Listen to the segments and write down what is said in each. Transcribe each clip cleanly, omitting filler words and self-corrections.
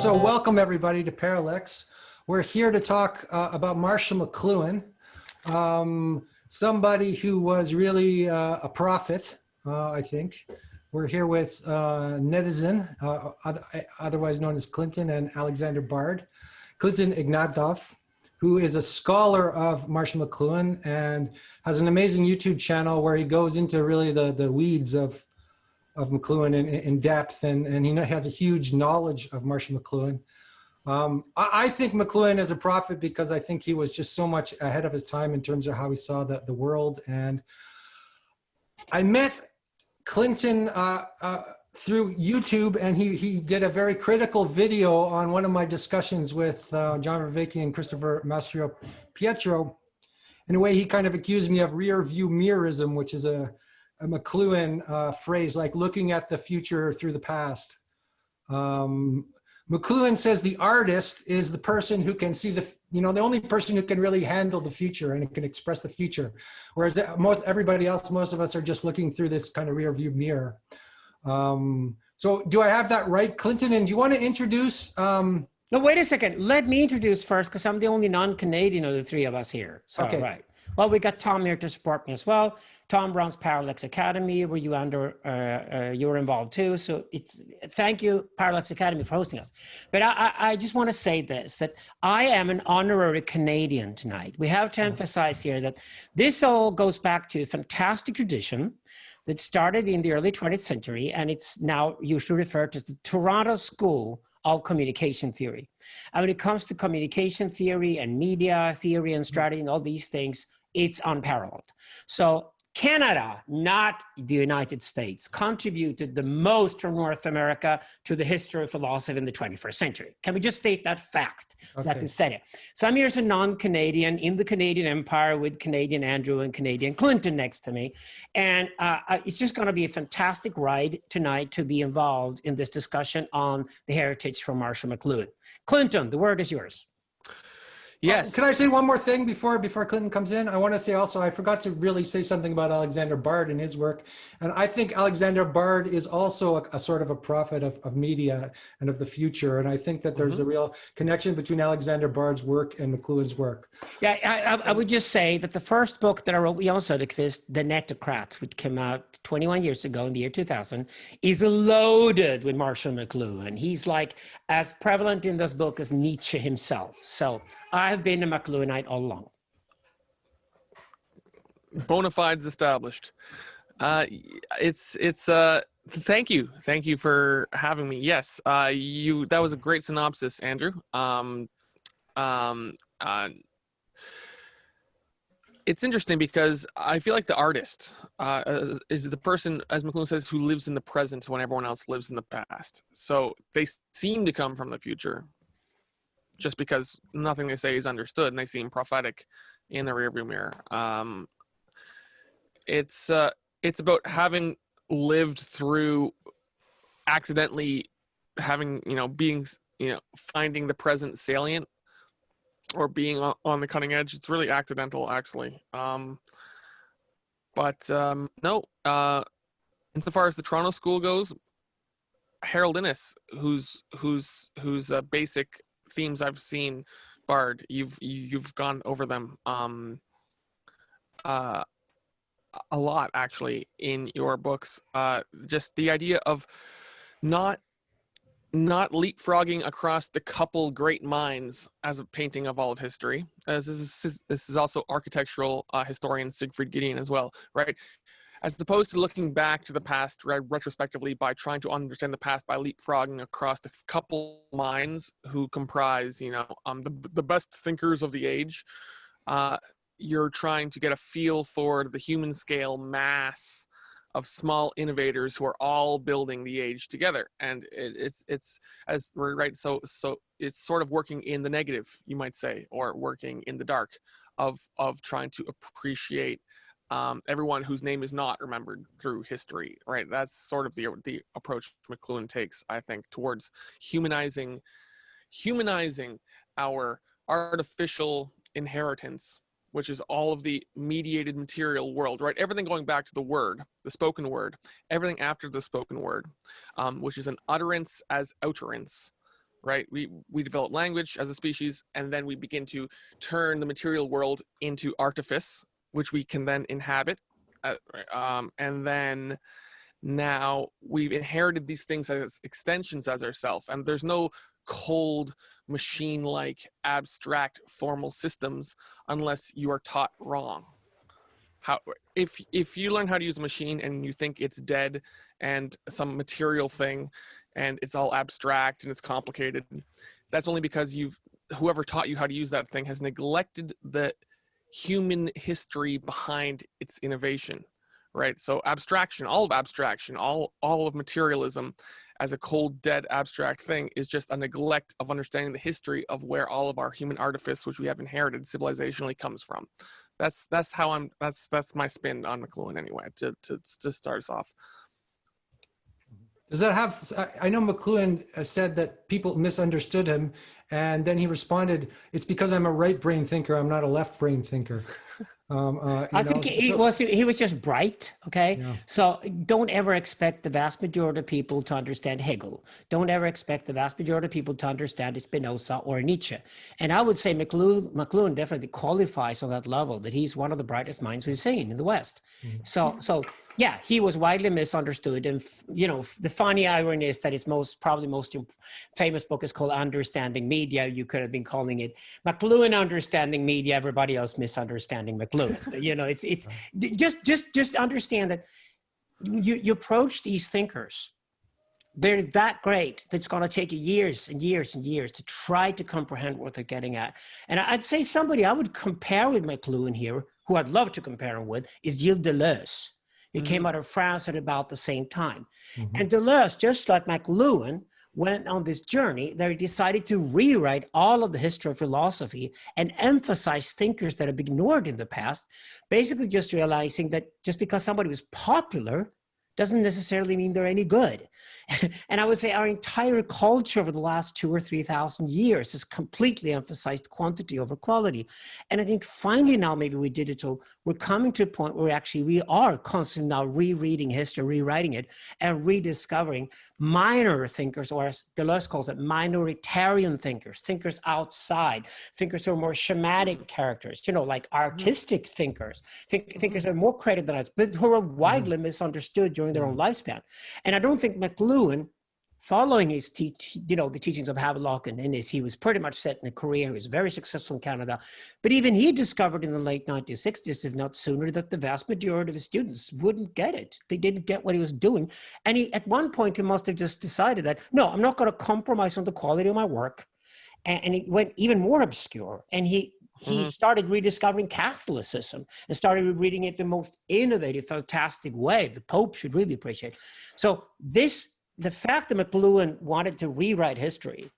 So welcome everybody to Parallax. We're here to talk about Marshall McLuhan, somebody who was really a prophet, I think. We're here with Netizen, otherwise known as Clinton, and Alexander Bard. Clinton Ignatov, who is a scholar of Marshall McLuhan and has an amazing YouTube channel where he goes into really the weeds of McLuhan in depth, and he has a huge knowledge of Marshall McLuhan. I think McLuhan is a prophet because I think he was just so much ahead of his time in terms of how he saw the world. And I met Clinton through YouTube, and he did a very critical video on one of my discussions with John Vervaeke and Christopher Mastro Pietro. In a way, he kind of accused me of rear view mirrorism, which is a McLuhan phrase, like looking at the future through the past. McLuhan says the artist is the person who can see the only person who can really handle the future and can express the future. Whereas everybody else, most of us are just looking through this kind of rear view mirror. So do I have that right, Clinton? And do you want to introduce? No, wait a second. Let me introduce first, because I'm the only non-Canadian of the three of us here. So, okay. Right. Well, we got Tom here to support me as well. Tom runs Parallax Academy, where you're involved too. So thank you, Parallax Academy, for hosting us. But I just want to say this, that I am an honorary Canadian tonight. We have to emphasize here that this all goes back to a fantastic tradition that started in the early 20th century, and it's now usually referred to as the Toronto School of Communication Theory. And when it comes to communication theory and media theory and strategy and all these things, it's unparalleled. So Canada, not the United States, contributed the most from North America to the history of philosophy in the 21st century. Can we just state that fact? So I can say it. So I'm here as a non-Canadian in the Canadian Empire with Canadian Andrew and Canadian Clinton next to me. And it's just going to be a fantastic ride tonight to be involved in this discussion on the heritage from Marshall McLuhan. Clinton, the word is yours. Yes. Can I say one more thing before Clinton comes in? I want to say also, I forgot to really say something about Alexander Bard and his work. And I think Alexander Bard is also a sort of a prophet of media and of the future. And I think that there's a real connection between Alexander Bard's work and McLuhan's work. Yeah, I would just say that the first book that I wrote with Jan Söderqvist, The Netocrats, which came out 21 years ago in the year 2000, is loaded with Marshall McLuhan. He's like as prevalent in this book as Nietzsche himself. So I've been a McLuhanite all along. Bona fides established. Thank you for having me. Yes, that was a great synopsis, Andrew. It's interesting because I feel like the artist is the person, as McLuhan says, who lives in the present when everyone else lives in the past. So they seem to come from the future, just because nothing they say is understood, and they seem prophetic in the rearview mirror. It's about having lived through accidentally having, finding the present salient or being on the cutting edge. It's really accidental, actually. No, insofar as the Toronto School goes, Harold Innis, whose basic themes I've seen, Bard, you've gone over them a lot, actually, in your books. Just the idea of not leapfrogging across the couple great minds as a painting of all of history. As this is also architectural historian Siegfried Gideon as well, right? As opposed to looking back to the past retrospectively by trying to understand the past by leapfrogging across the couple minds who comprise, the best thinkers of the age. You're trying to get a feel for the human scale mass of small innovators who are all building the age together, and it's as we're right. So it's sort of working in the negative, you might say, or working in the dark of trying to appreciate everyone whose name is not remembered through history, right? That's sort of the approach McLuhan takes, I think, towards humanizing our artificial inheritance, which is all of the mediated material world, right? Everything going back to the word, the spoken word, everything after the spoken word, which is an utterance as outerance, right? We develop language as a species, and then we begin to turn the material world into artifice, which we can then inhabit. And then now we've inherited these things as extensions as ourselves, and there's no cold machine-like abstract formal systems unless you are taught wrong. If you learn how to use a machine and you think it's dead and some material thing and it's all abstract and it's complicated, that's only because whoever taught you how to use that thing has neglected the human history behind its innovation, right? So abstraction, all of materialism as a cold, dead, abstract thing is just a neglect of understanding the history of where all of our human artifice, which we have inherited civilizationally, comes from. That's my spin on Mcluhan anyway, to start us off. Does that have, I know Mcluhan said that people misunderstood him, and then he responded, it's because I'm a right brain thinker, I'm not a left brain thinker. I think he was just bright, okay? Yeah. So don't ever expect the vast majority of people to understand Hegel. Don't ever expect the vast majority of people to understand Spinoza or Nietzsche. And I would say Mcluhan definitely qualifies on that level, that he's one of the brightest minds we've seen in the West. Mm-hmm. So yeah, he was widely misunderstood. And, you know, the funny irony is that his probably most famous book is called Understanding Media. You could have been calling it Mcluhan Understanding Media, everybody else misunderstanding Mcluhan. You know, it's just understand that you approach these thinkers, they're that great that it's going to take you years and years and years to try to comprehend what they're getting at. And I'd say somebody I would compare with Mcluhan here, who I'd love to compare him with, is Gilles Deleuze. He came out of France at about the same time. Mm-hmm. And Deleuze, just like Mcluhan, went on this journey that he decided to rewrite all of the history of philosophy and emphasize thinkers that have been ignored in the past, basically just realizing that just because somebody was popular doesn't necessarily mean they're any good. And I would say our entire culture over the last 2,000 or 3,000 years has completely emphasized quantity over quality. And I think finally now, maybe with digital, we're coming to a point where we are constantly now rereading history, rewriting it, and rediscovering minor thinkers, or as Deleuze calls it, minoritarian thinkers outside, thinkers who are more schematic characters, you know, like artistic thinkers, thinkers that are more creative than us, but who are widely misunderstood during their own lifespan. And I don't think Mcluhan, following his the teachings of Havelock and Innes, he was pretty much set in a career. He was very successful in Canada. But even he discovered in the late 1960s, if not sooner, that the vast majority of his students wouldn't get it. They didn't get what he was doing. And at one point, he must have just decided that, no, I'm not going to compromise on the quality of my work. And he went even more obscure. And he started rediscovering Catholicism and started reading it the most innovative, fantastic way. The Pope should really appreciate. So the fact that Mcluhan wanted to rewrite history,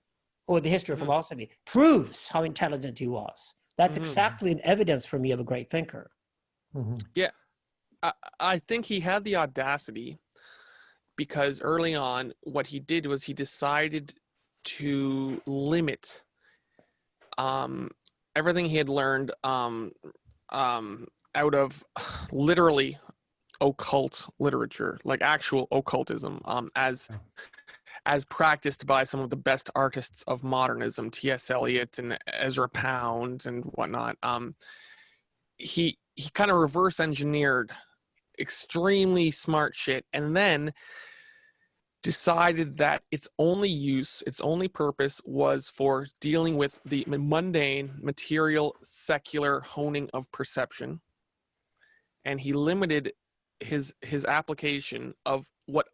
or the history of philosophy, proves how intelligent he was. That's exactly an evidence for me of a great thinker. Yeah, I think he had the audacity because early on, what he did was he decided to limit everything he had learned out of literally occult literature, like actual occultism, as practiced by some of the best artists of modernism, T.S. Eliot and Ezra Pound and whatnot. He kind of reverse engineered extremely smart shit, and then decided that its only purpose was for dealing with the mundane, material, secular honing of perception. And he limited his application of what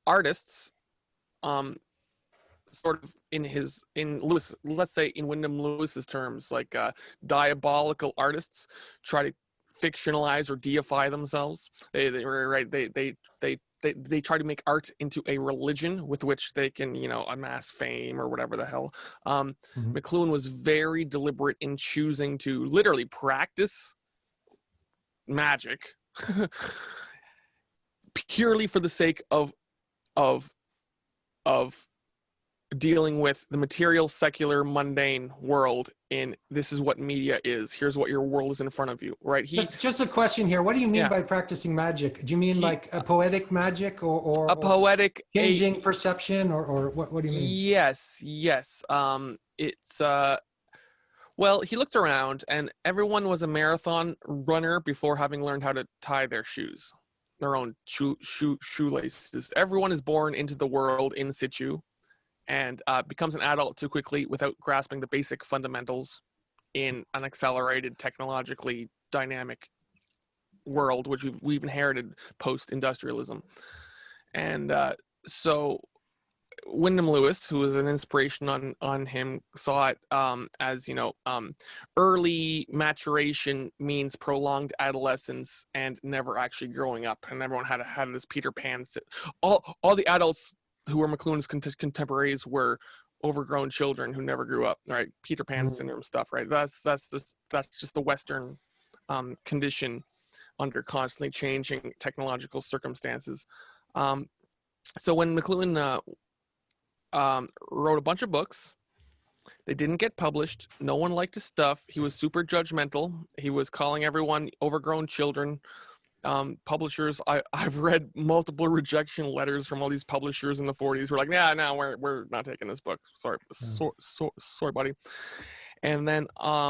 artists, sort of in Lewis, let's say in Wyndham Lewis's terms, like diabolical artists try to fictionalize or deify themselves. They try to make art into a religion with which they can, amass fame or whatever the hell. Mcluhan was very deliberate in choosing to literally practice magic purely for the sake of dealing with the material, secular, mundane world in this is what media is. Here's what your world is in front of you, right? Just a question here. What do you mean by practicing magic? Do you mean like a poetic magic or a poetic changing perception or what do you mean? Yes. It's well, he looked around and everyone was a marathon runner before having learned how to tie their shoes, their own shoelaces. Everyone is born into the world in situ and becomes an adult too quickly without grasping the basic fundamentals in an accelerated, technologically dynamic world, which we've inherited post-industrialism. And so Wyndham Lewis, who was an inspiration on him, saw it as, early maturation means prolonged adolescence and never actually growing up. And everyone had this Peter Pan. All the adults who were Mcluhan's contemporaries were overgrown children who never grew up, right? Peter Pan syndrome stuff, right? That's just the Western condition under constantly changing technological circumstances. So when Mcluhan wrote a bunch of books, they didn't get published. No one liked his stuff. He was super judgmental. He was calling everyone overgrown children. Publishers, I've read multiple rejection letters from all these publishers in the 40s. We're like, no, we're not taking this book. Sorry, sorry, buddy. And then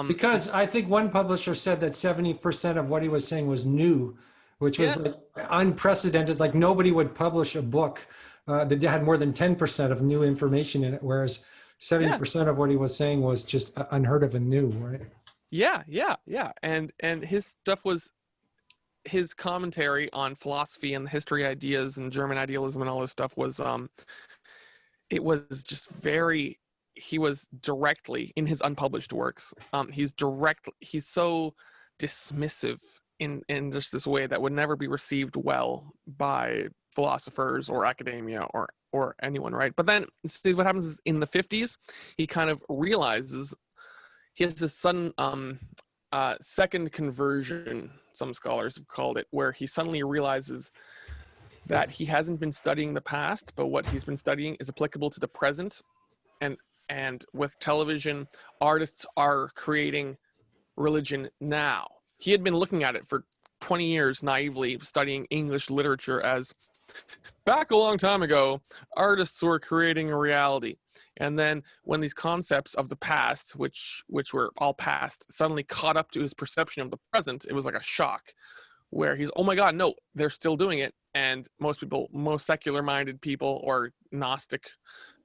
because I think one publisher said that 70% of what he was saying was new, which was like unprecedented. Like nobody would publish a book that had more than 10% of new information in it, whereas 70% of what he was saying was just unheard of and new, right? Yeah. And his stuff was, his commentary on philosophy and the history ideas and German idealism and all this stuff was, it was just very, he was directly in his unpublished works. He's so dismissive in just this way that would never be received well by philosophers or academia or anyone, right? But then see what happens is in the 50s, he kind of realizes he has this sudden second conversion, some scholars have called it, where he suddenly realizes that he hasn't been studying the past, but what he's been studying is applicable to the present. And with television, artists are creating religion now. He had been looking at it for 20 years naively, studying English literature as back a long time ago, artists were creating a reality. And then when these concepts of the past, which were all past, suddenly caught up to his perception of the present, it was like a shock where he's, oh my God, no, they're still doing it. And most people, most secular minded people or Gnostic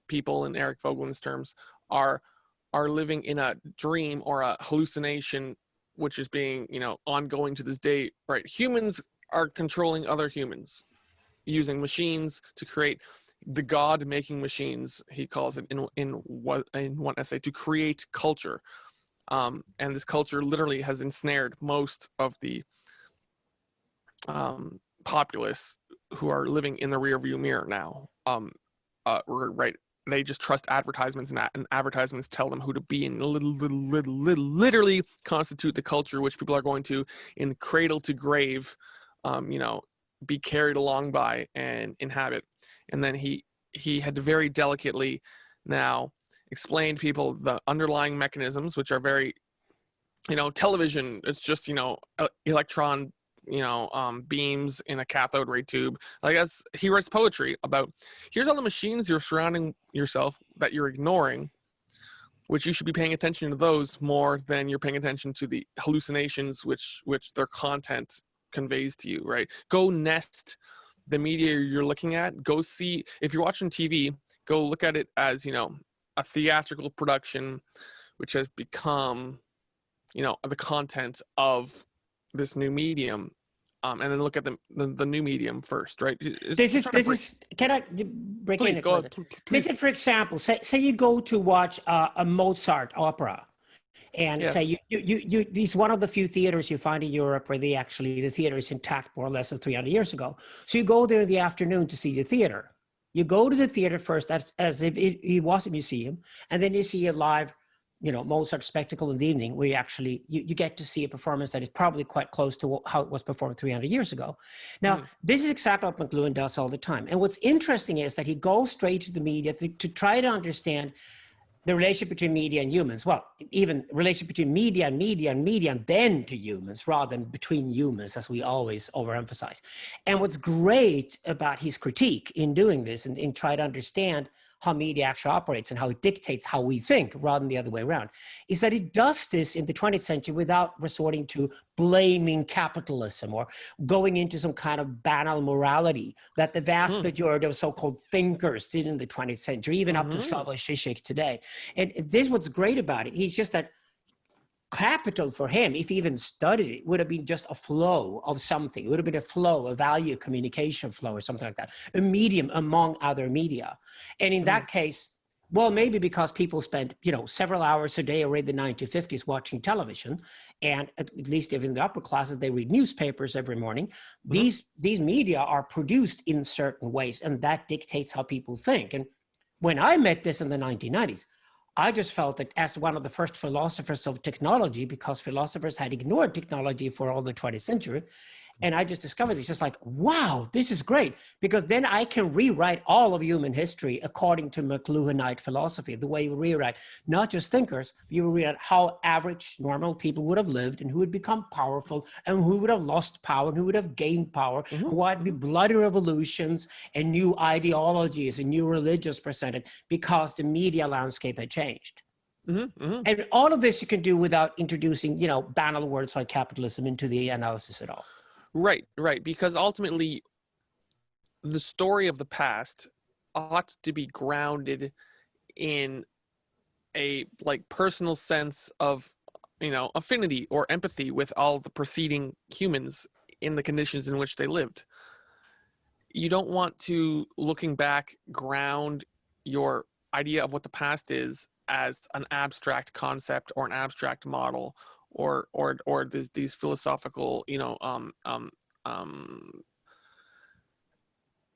people in Eric Voegelin's terms are living in a dream or a hallucination, which is being, ongoing to this day, right? Humans are controlling other humans using machines to create the God-making machines, he calls it in one essay, to create culture. And this culture literally has ensnared most of the populace who are living in the rearview mirror now. Right? They just trust advertisements, and advertisements tell them who to be, and literally constitute the culture which people are going to, in cradle to grave, be carried along by and inhabit. And then he had to very delicately now explain to people the underlying mechanisms, which are very, television, it's just, electron, beams in a cathode ray tube. Like he writes poetry about, here's all the machines you're surrounding yourself that you're ignoring, which you should be paying attention to those more than you're paying attention to the hallucinations which their content conveys to you, right? Go nest the media you're looking at. Go see, if you're watching TV, go look at it as, a theatrical production, which has become, the content of this new medium, and then look at the new medium first, right? This is. Can I break in? Please. For example, say you go to watch a Mozart opera, and say you these one of the few theaters you find in Europe where the theater is intact more or less than 300 years ago. So you go there in the afternoon to see the theater. You go to the theater first as if it was a museum, and then you see it live Mozart's Spectacle in the Evening, where you actually, you get to see a performance that is probably quite close to how it was performed 300 years ago. Now, this is exactly what Mcluhan does all the time. And what's interesting is that he goes straight to the media to try to understand the relationship between media and humans. Well, even relationship between media and media and media and then to humans, rather than between humans, as we always overemphasize. And what's great about his critique in doing this and in trying to understand how media actually operates and how it dictates how we think rather than the other way around, is that it does this in the 20th century without resorting to blaming capitalism or going into some kind of banal morality that the vast majority of so-called thinkers did in the 20th century, even up to Slavoj Žižek today. And this is what's great about it. He's just that capital for him, if he even studied it, would have been just a flow of something. It would have been a flow, a value communication flow or something like that, a medium among other media. And in that case, well, maybe because people spent, several hours a day already in the 1950s watching television, and at least if in the upper classes, they read newspapers every morning. These media are produced in certain ways, and that dictates how people think. And when I met this in the 1990s, I just felt that as one of the first philosophers of technology, because philosophers had ignored technology for all the 20th century, and I just discovered it's just like, wow, this is great, because then I can rewrite all of human history according to Mcluhanite philosophy, the way you rewrite not just thinkers, you rewrite how average, normal people would have lived and who would become powerful and who would have lost power and who would have gained power, and why it'd be bloody revolutions and new ideologies and new religions presented because the media landscape had changed. And all of this you can do without introducing, banal words like capitalism into the analysis at all. Right. Because ultimately, the story of the past ought to be grounded in a personal sense of, affinity or empathy with all the preceding humans in the conditions in which they lived. You don't want to, looking back, ground your idea of what the past is as an abstract concept or an abstract model, or these philosophical,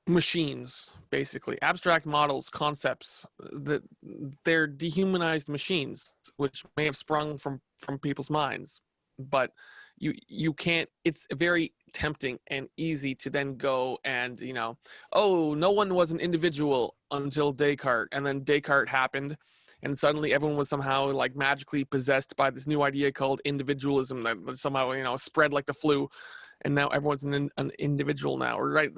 machines, basically abstract models, concepts that they're dehumanized machines, which may have sprung from people's minds, but you can't. It's very tempting and easy to then go and oh, no one was an individual until Descartes, and then Descartes happened. And suddenly everyone was somehow magically possessed by this new idea called individualism that somehow, spread like the flu. And now everyone's an individual now, right?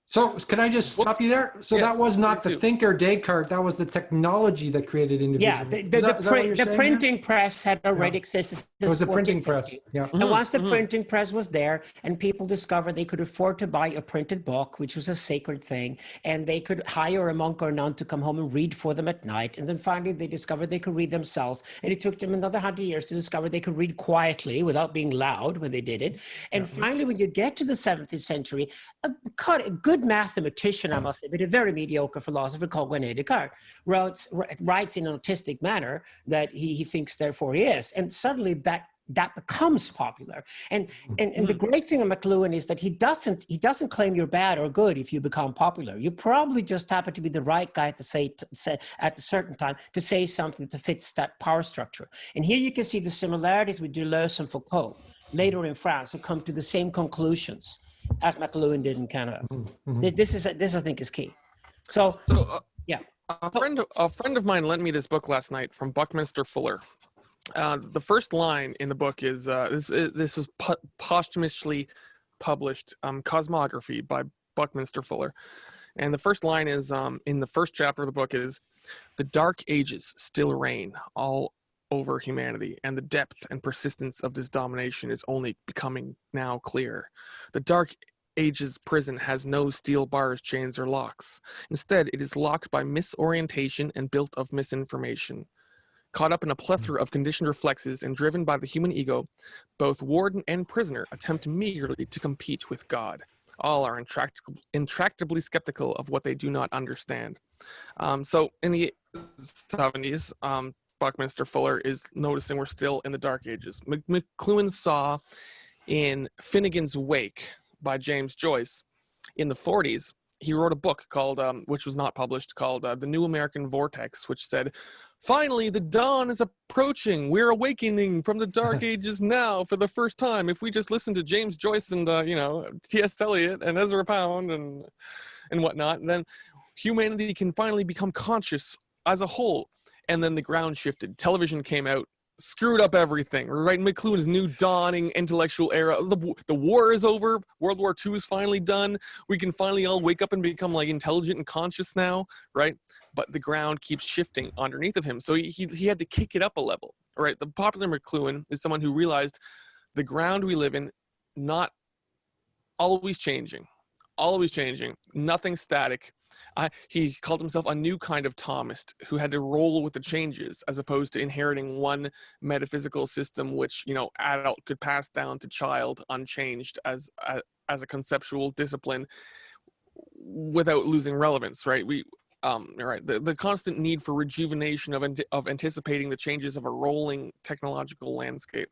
So can I just stop you there? So yes, that was not the do. thinker Descartes, that was the technology that created individualism. Yeah, the printing press had already existed. It was the printing press, yeah. And once the printing press was there and people discovered they could afford to buy a printed book, which was a sacred thing, and they could hire a monk or nun to come home and read for them at night. And then finally they discovered they could read themselves. And it took them another 100 years to discover they could read quietly without being loud when they did it. And finally, when you get to the 17th century, a good mathematician, I must say, but a very mediocre philosopher called René Descartes writes in an autistic manner that he thinks, therefore he is. And suddenly that becomes popular. And the great thing of Mcluhan is that he doesn't claim you're bad or good if you become popular. You probably just happen to be the right guy to say at a certain time to say something that fits that power structure. And here you can see the similarities with Deleuze and Foucault later in France, who come to the same conclusions as Mcluhan did in Canada. This I think is key. So yeah. A friend of mine lent me this book last night from Buckminster Fuller. The first line in the book is this was posthumously published, Cosmography by Buckminster Fuller, and the first line is in the first chapter of the book is, "The dark ages still reign all over humanity, and the depth and persistence of this domination is only becoming now clear. The dark ages prison has no steel bars, chains, or locks. Instead, it is locked by misorientation and built of misinformation. Caught up in a plethora of conditioned reflexes and driven by the human ego, both warden and prisoner attempt meagerly to compete with God. All are intractably skeptical of what they do not understand." So in the 70s, Buckminster Fuller is noticing we're still in the dark ages. Mcluhan saw in Finnegan's Wake by James Joyce in the 40s, he wrote a book called, which was not published, called The New American Vortex, which said finally, the dawn is approaching. We're awakening from the dark ages now for the first time. If we just listen to James Joyce and, T.S. Eliot and Ezra Pound and whatnot, then humanity can finally become conscious as a whole. And then the ground shifted. Television came out, screwed up everything, right? Mcluhan's new dawning intellectual era. The war is over. World War II is finally done. We can finally all wake up and become like intelligent and conscious now, right? But the ground keeps shifting underneath of him. So he had to kick it up a level, right? The popular Mcluhan is someone who realized the ground we live in, not always changing, nothing static. He called himself a new kind of Thomist who had to roll with the changes as opposed to inheriting one metaphysical system which, adult could pass down to child unchanged as a conceptual discipline without losing relevance, right? The constant need for rejuvenation of anticipating the changes of a rolling technological landscape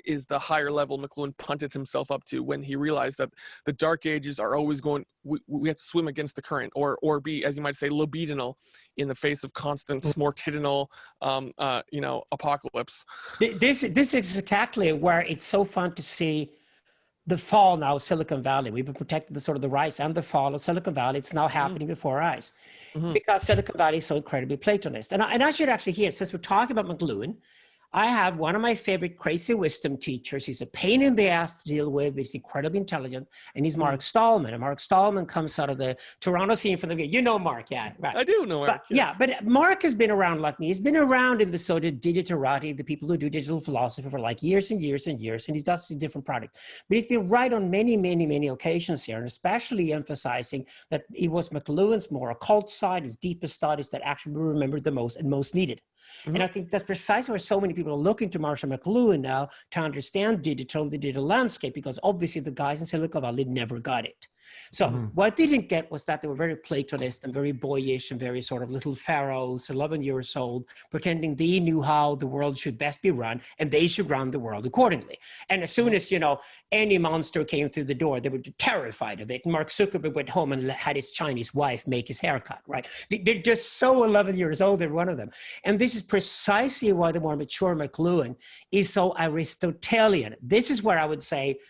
is the higher level Mcluhan punted himself up to when he realized that the dark ages are always going, we have to swim against the current or be, as you might say, libidinal in the face of constant mortitudinal, apocalypse. This is exactly where it's so fun to see the fall now of Silicon Valley. We've been protecting the rise and the fall of Silicon Valley. It's now happening before our eyes because Silicon Valley is so incredibly Platonist. And I should actually hear, since we're talking about Mcluhan, I have one of my favorite crazy wisdom teachers. He's a pain in the ass to deal with, but he's incredibly intelligent, and he's Mark Stallman. And Mark Stallman comes out of the Toronto scene from the beginning. You know Mark, yeah, right. I do know Mark. But, yeah, but Mark has been around like me. He's been around in the sort of digitarati, the people who do digital philosophy for like years and years and years, and he does a different product. But he's been right on many, many, many occasions here, and especially emphasizing that it was Mcluhan's more occult side, his deepest studies that actually were remembered the most and most needed. And I think that's precisely where so many people are looking to Marshall Mcluhan now to understand the digital landscape, because obviously the guys in Silicon Valley never got it. So what they didn't get was that they were very Platonist and very boyish and very sort of little pharaohs, 11 years old, pretending they knew how the world should best be run and they should run the world accordingly. And as soon as, any monster came through the door, they were terrified of it. Mark Zuckerberg went home and had his Chinese wife make his haircut, right? They're just so 11 years old, every one of them. And this is precisely why the more mature Mcluhan is so Aristotelian. This is where I would say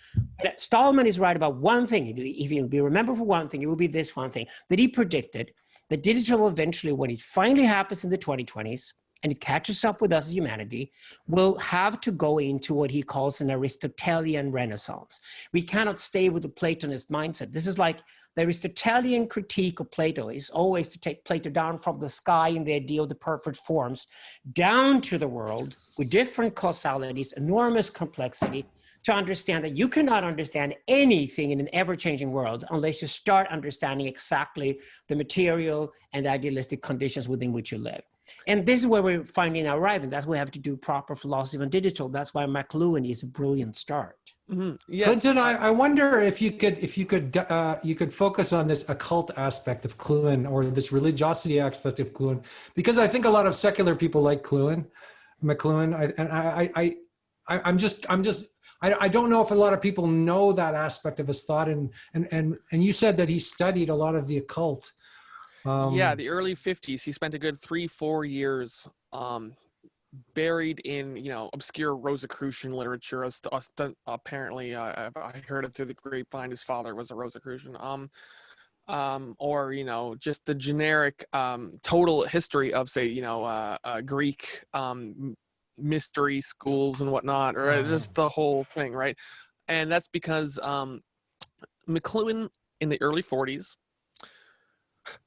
that Stallman is right about one thing. If you'll be remembered for one thing, it will be this one thing, that he predicted that digital eventually, when it finally happens in the 2020s, and it catches up with us as humanity, will have to go into what he calls an Aristotelian renaissance. We cannot stay with the Platonist mindset. This is like the Aristotelian critique of Plato is always to take Plato down from the sky in the idea of the perfect forms, down to the world with different causalities, enormous complexity, to understand that you cannot understand anything in an ever-changing world unless you start understanding exactly the material and idealistic conditions within which you live. And this is where we're finding our arriving. That's why we have to do proper philosophy on digital. That's why Mcluhan is a brilliant start. Yes. Clinton, I wonder if you could focus on this occult aspect of Mcluhan, or this religiosity aspect of Mcluhan, because I think a lot of secular people like Mcluhan. I don't know if a lot of people know that aspect of his thought, and you said that he studied a lot of the occult. The early 50s. He spent a good 3-4 years buried in obscure Rosicrucian literature. Apparently, I heard it through the grapevine. His father was a Rosicrucian. Or just the generic total history of, say, Greek mystery schools and whatnot, or just the whole thing, right? And that's because Mcluhan in the early 40s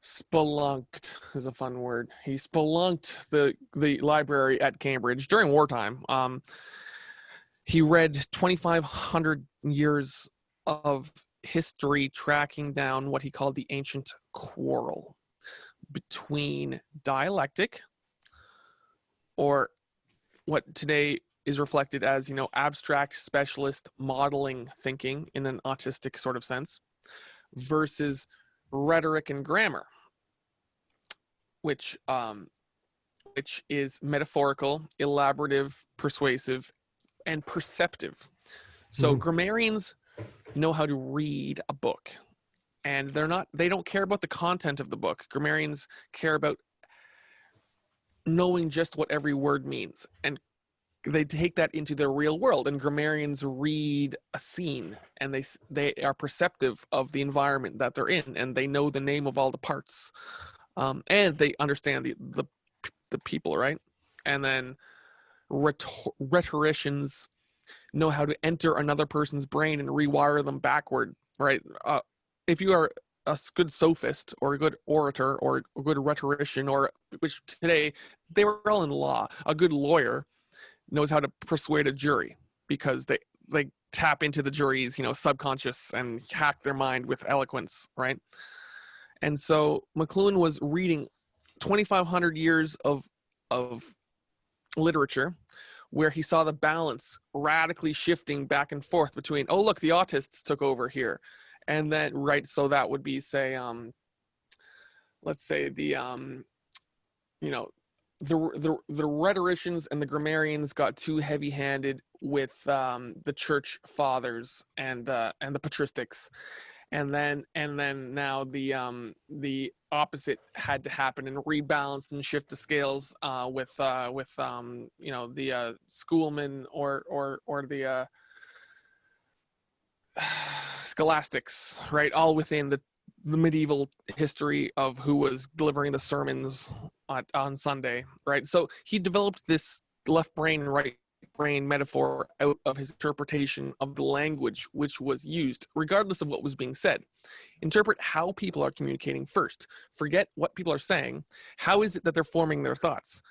spelunked is a fun word. He spelunked the library at Cambridge during wartime. He read 2,500 years of history tracking down what he called the ancient quarrel between dialectic, or what today is reflected as, abstract specialist modeling thinking in an autistic sort of sense, versus rhetoric and grammar, which is metaphorical, elaborative, persuasive, and perceptive. So grammarians know how to read a book, and they don't care about the content of the book. Grammarians care about knowing just what every word means, and they take that into their real world, and grammarians read a scene and they are perceptive of the environment that they're in, and they know the name of all the parts, and they understand the people, right? And then rhetoricians know how to enter another person's brain and rewire them backward, right? If you are a good sophist or a good orator or a good rhetorician, or which today they were all in law, a good lawyer knows how to persuade a jury, because they tap into the jury's, subconscious and hack their mind with eloquence, right? And so Mcluhan was reading 2,500 years of literature, where he saw the balance radically shifting back and forth between, oh, look, the autists took over here. And then, right, so that would be, say, let's say the rhetoricians and the grammarians got too heavy-handed with the church fathers and the patristics. And then now the opposite had to happen and rebalance and shift the scales with the schoolmen or the scholastics, right? All within the medieval history of who was delivering the sermons on Sunday, right? So he developed this left brain and right brain metaphor out of his interpretation of the language which was used, regardless of what was being said. Interpret how people are communicating first. Forget what people are saying. How is it that they're forming their thoughts?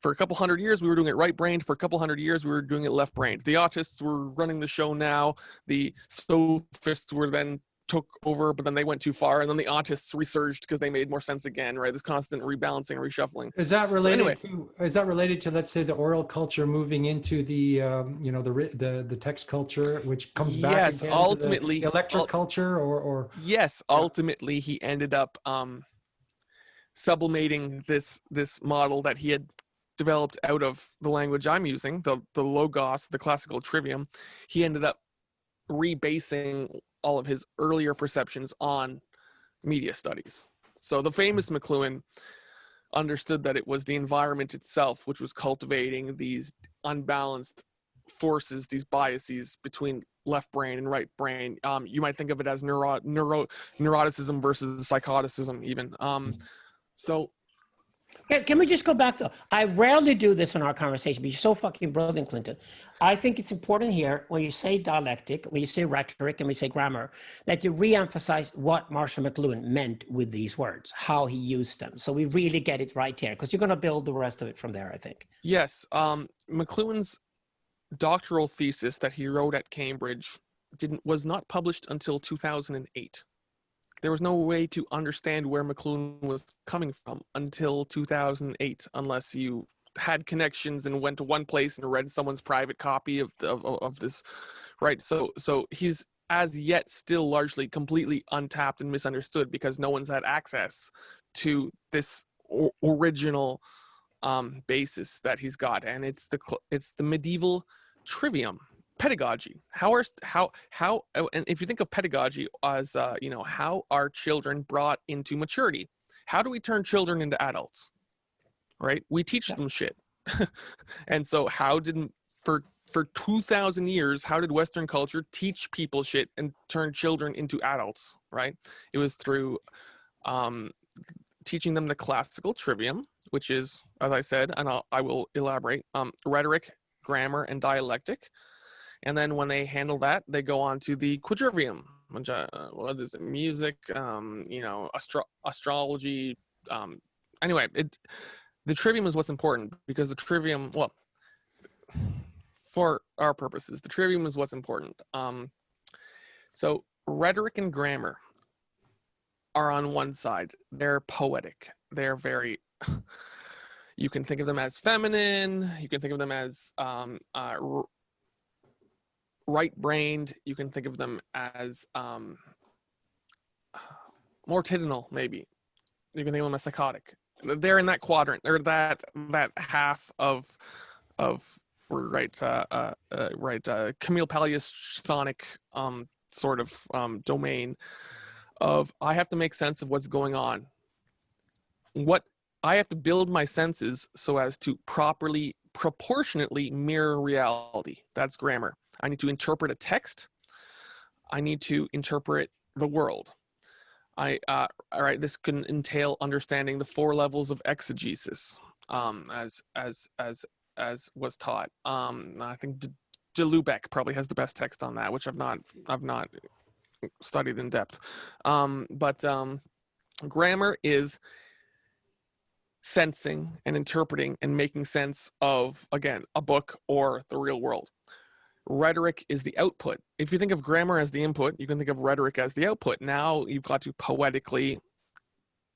For a couple hundred years, we were doing it right-brained. For a couple hundred years, we were doing it left-brained. The autists were running the show now. The sophists were then took over, but then they went too far, and then the autists resurged because they made more sense again, right? This constant rebalancing, reshuffling. Is that related to, let's say, the oral culture moving into the text culture, which comes back again ultimately, to the electric culture, or yes, ultimately he ended up sublimating this model that he had developed out of the language I'm using, the logos, the classical trivium. He ended up rebasing all of his earlier perceptions on media studies. So the famous Mcluhan understood that it was the environment itself which was cultivating these unbalanced forces, these biases between left brain and right brain. You might think of it as neuroticism versus psychoticism even. Can we just go back though? I rarely do this in our conversation, but you're so fucking brilliant, Clinton. I think it's important here when you say dialectic, when you say rhetoric, and we say grammar, that you re-emphasize what Marshall McLuhan meant with these words, how he used them. So we really get it right here, because you're going to build the rest of it from there, I think. Yes. McLuhan's doctoral thesis that he wrote at Cambridge was not published until 2008. There was no way to understand where Mcluhan was coming from until 2008, unless you had connections and went to one place and read someone's private copy of this, right? So he's as yet still largely completely untapped and misunderstood, because no one's had access to this original basis that he's got, and it's the medieval trivium. Pedagogy. And if you think of pedagogy as how are children brought into maturity? How do we turn children into adults? Right? We teach them shit. And so for 2,000 years, how did Western culture teach people shit and turn children into adults? Right? It was through teaching them the classical trivium, which is, as I said, and I will elaborate, rhetoric, grammar, and dialectic. And then when they handle that, they go on to the quadrivium, which what is it? Music, astrology. Anyway, the trivium is what's important, because the trivium, well, for our purposes, the trivium is what's important. So rhetoric and grammar are on one side. They're poetic. They're very, you can think of them as feminine. You can think of them as right-brained. You can think of them as mortitudinal, maybe. You can think of them as psychotic. They're in that quadrant, or that half of Camille Palias chthonic sort of domain of, I have to make sense of what's going on. What I have to build my senses so as to properly, proportionately mirror reality. That's grammar. I need to interpret a text. I need to interpret the world. All right, this can entail understanding the 4 levels of exegesis, as was taught. I think de Lubeck probably has the best text on that, which I've not studied in depth. But grammar is sensing and interpreting and making sense of, again, a book or the real world. Rhetoric is the output. If you think of grammar as the input, you can think of rhetoric as the output. Now you've got to poetically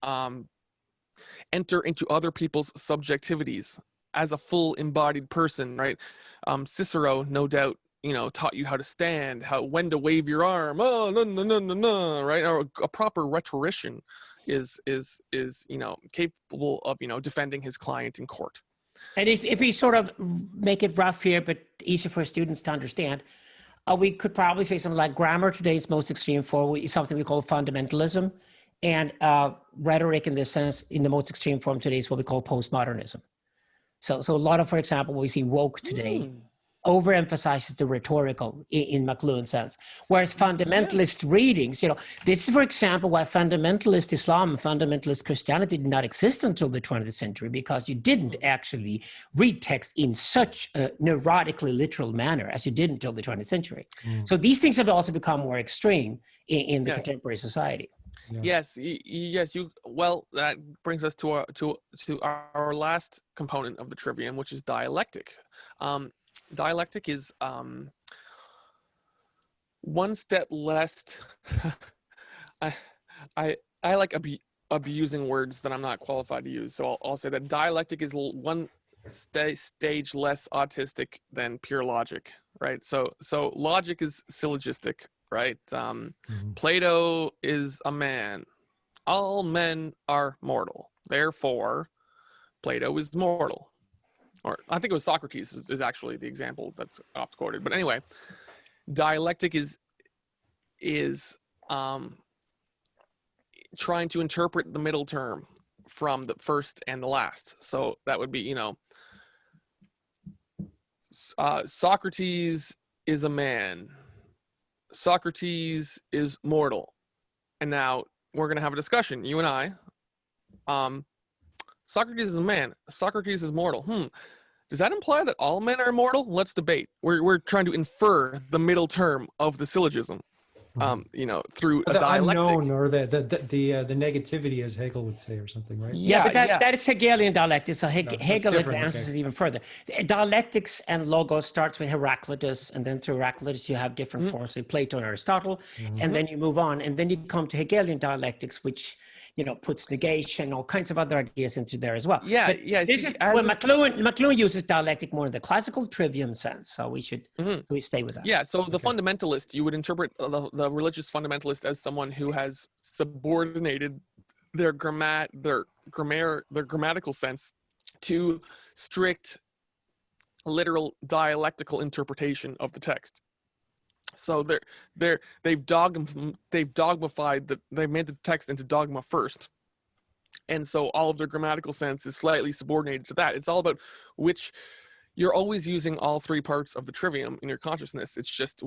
enter into other people's subjectivities as a full embodied person, right? Cicero, no doubt, taught you how to stand, when to wave your arm. Oh, no, no, no, no, no, right? Or a proper rhetorician is capable of, defending his client in court. And if we sort of make it rough here, but easy for students to understand, we could probably say something like grammar today's most extreme form is something we call fundamentalism, and rhetoric in this sense, in the most extreme form today, is what we call postmodernism. So a lot of, for example, what we see woke today overemphasizes the rhetorical in Mcluhan's sense, whereas fundamentalist readings, this is, for example, why fundamentalist Islam and fundamentalist Christianity did not exist until the 20th century, because you didn't actually read text in such a neurotically literal manner as you did until the 20th century. So these things have also become more extreme in the contemporary society. Yeah. Yes. Well, that brings us to our last component of the trivium, which is dialectic. Dialectic is one step less. I like abusing words that I'm not qualified to use, so I'll say that dialectic is one stage less autistic than pure logic, right? So logic is syllogistic, right? Plato is a man. All men are mortal. Therefore, Plato is mortal. Or I think it was Socrates is actually the example that's oft quoted. But anyway, dialectic is trying to interpret the middle term from the first and the last. So that would be, Socrates is a man. Socrates is mortal. And now we're going to have a discussion, you and I. Socrates is a man. Socrates is mortal. Does that imply that all men are mortal? Let's debate. We're trying to infer the middle term of the syllogism, through a dialectic. Unknown, or the negativity, as Hegel would say, or something, right? Yeah, but that is Hegelian dialectics. So Hegel advances it even further. Dialectics and logos starts with Heraclitus, and then through Heraclitus you have different forms, like Plato and Aristotle, and then you move on, and then you come to Hegelian dialectics, which puts negation, all kinds of other ideas into there as well. This is when Mcluhan uses dialectic more in the classical trivium sense. So we should we stay with that. Yeah. So the fundamentalist, you would interpret the religious fundamentalist as someone who has subordinated their grammatical sense to strict literal dialectical interpretation of the text. So they've dogmified they've made the text into dogma first, and so all of their grammatical sense is slightly subordinated to that. It's all about which you're always using all 3 parts of the trivium in your consciousness. It's just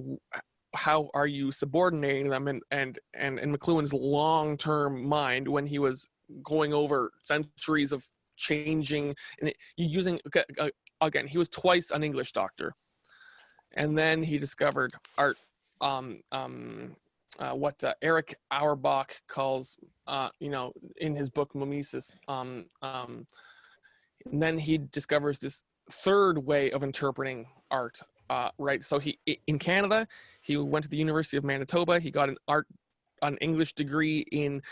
how are you subordinating them, and in Mcluhan's long-term mind, when he was going over centuries of changing and using again, he was twice an English doctor. And then he discovered art, what Erich Auerbach calls, in his book Mimesis. And then he discovers this third way of interpreting art, right? So in Canada, he went to the University of Manitoba. He got an English degree in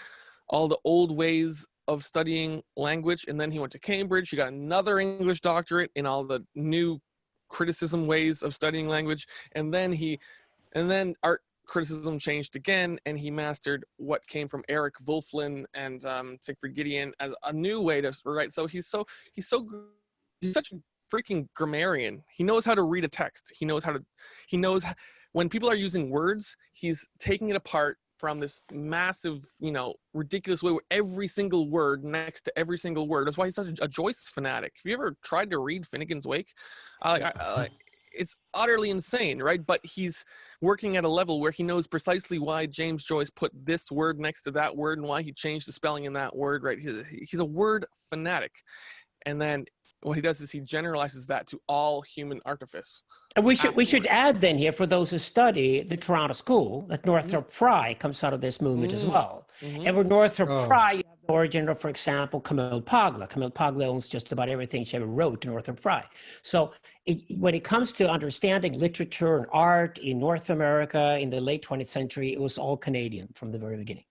all the old ways of studying language. And then he went to Cambridge. He got another English doctorate in all the new criticism ways of studying language, and then art criticism changed again, and he mastered what came from Eric Wolflin and Siegfried Gideon as a new way to write. So he's such a freaking grammarian. He knows how to read a text. He knows when people are using words, he's taking it apart from this massive, ridiculous way where every single word next to every single word. That's why he's such a Joyce fanatic. Have you ever tried to read Finnegan's Wake? It's utterly insane, right? But he's working at a level where he knows precisely why James Joyce put this word next to that word and why he changed the spelling in that word, right? He's a word fanatic. And then what he does is he generalizes that to all human artifice. And we should add then here, for those who study the Toronto School, that Northrop Frye comes out of this movement as well. And with Northrop Frye, you have the origin of, for example, Camille Paglia. Camille Paglia owns just about everything she ever wrote to Northrop Frye. So when it comes to understanding literature and art in North America in the late 20th century, it was all Canadian from the very beginning.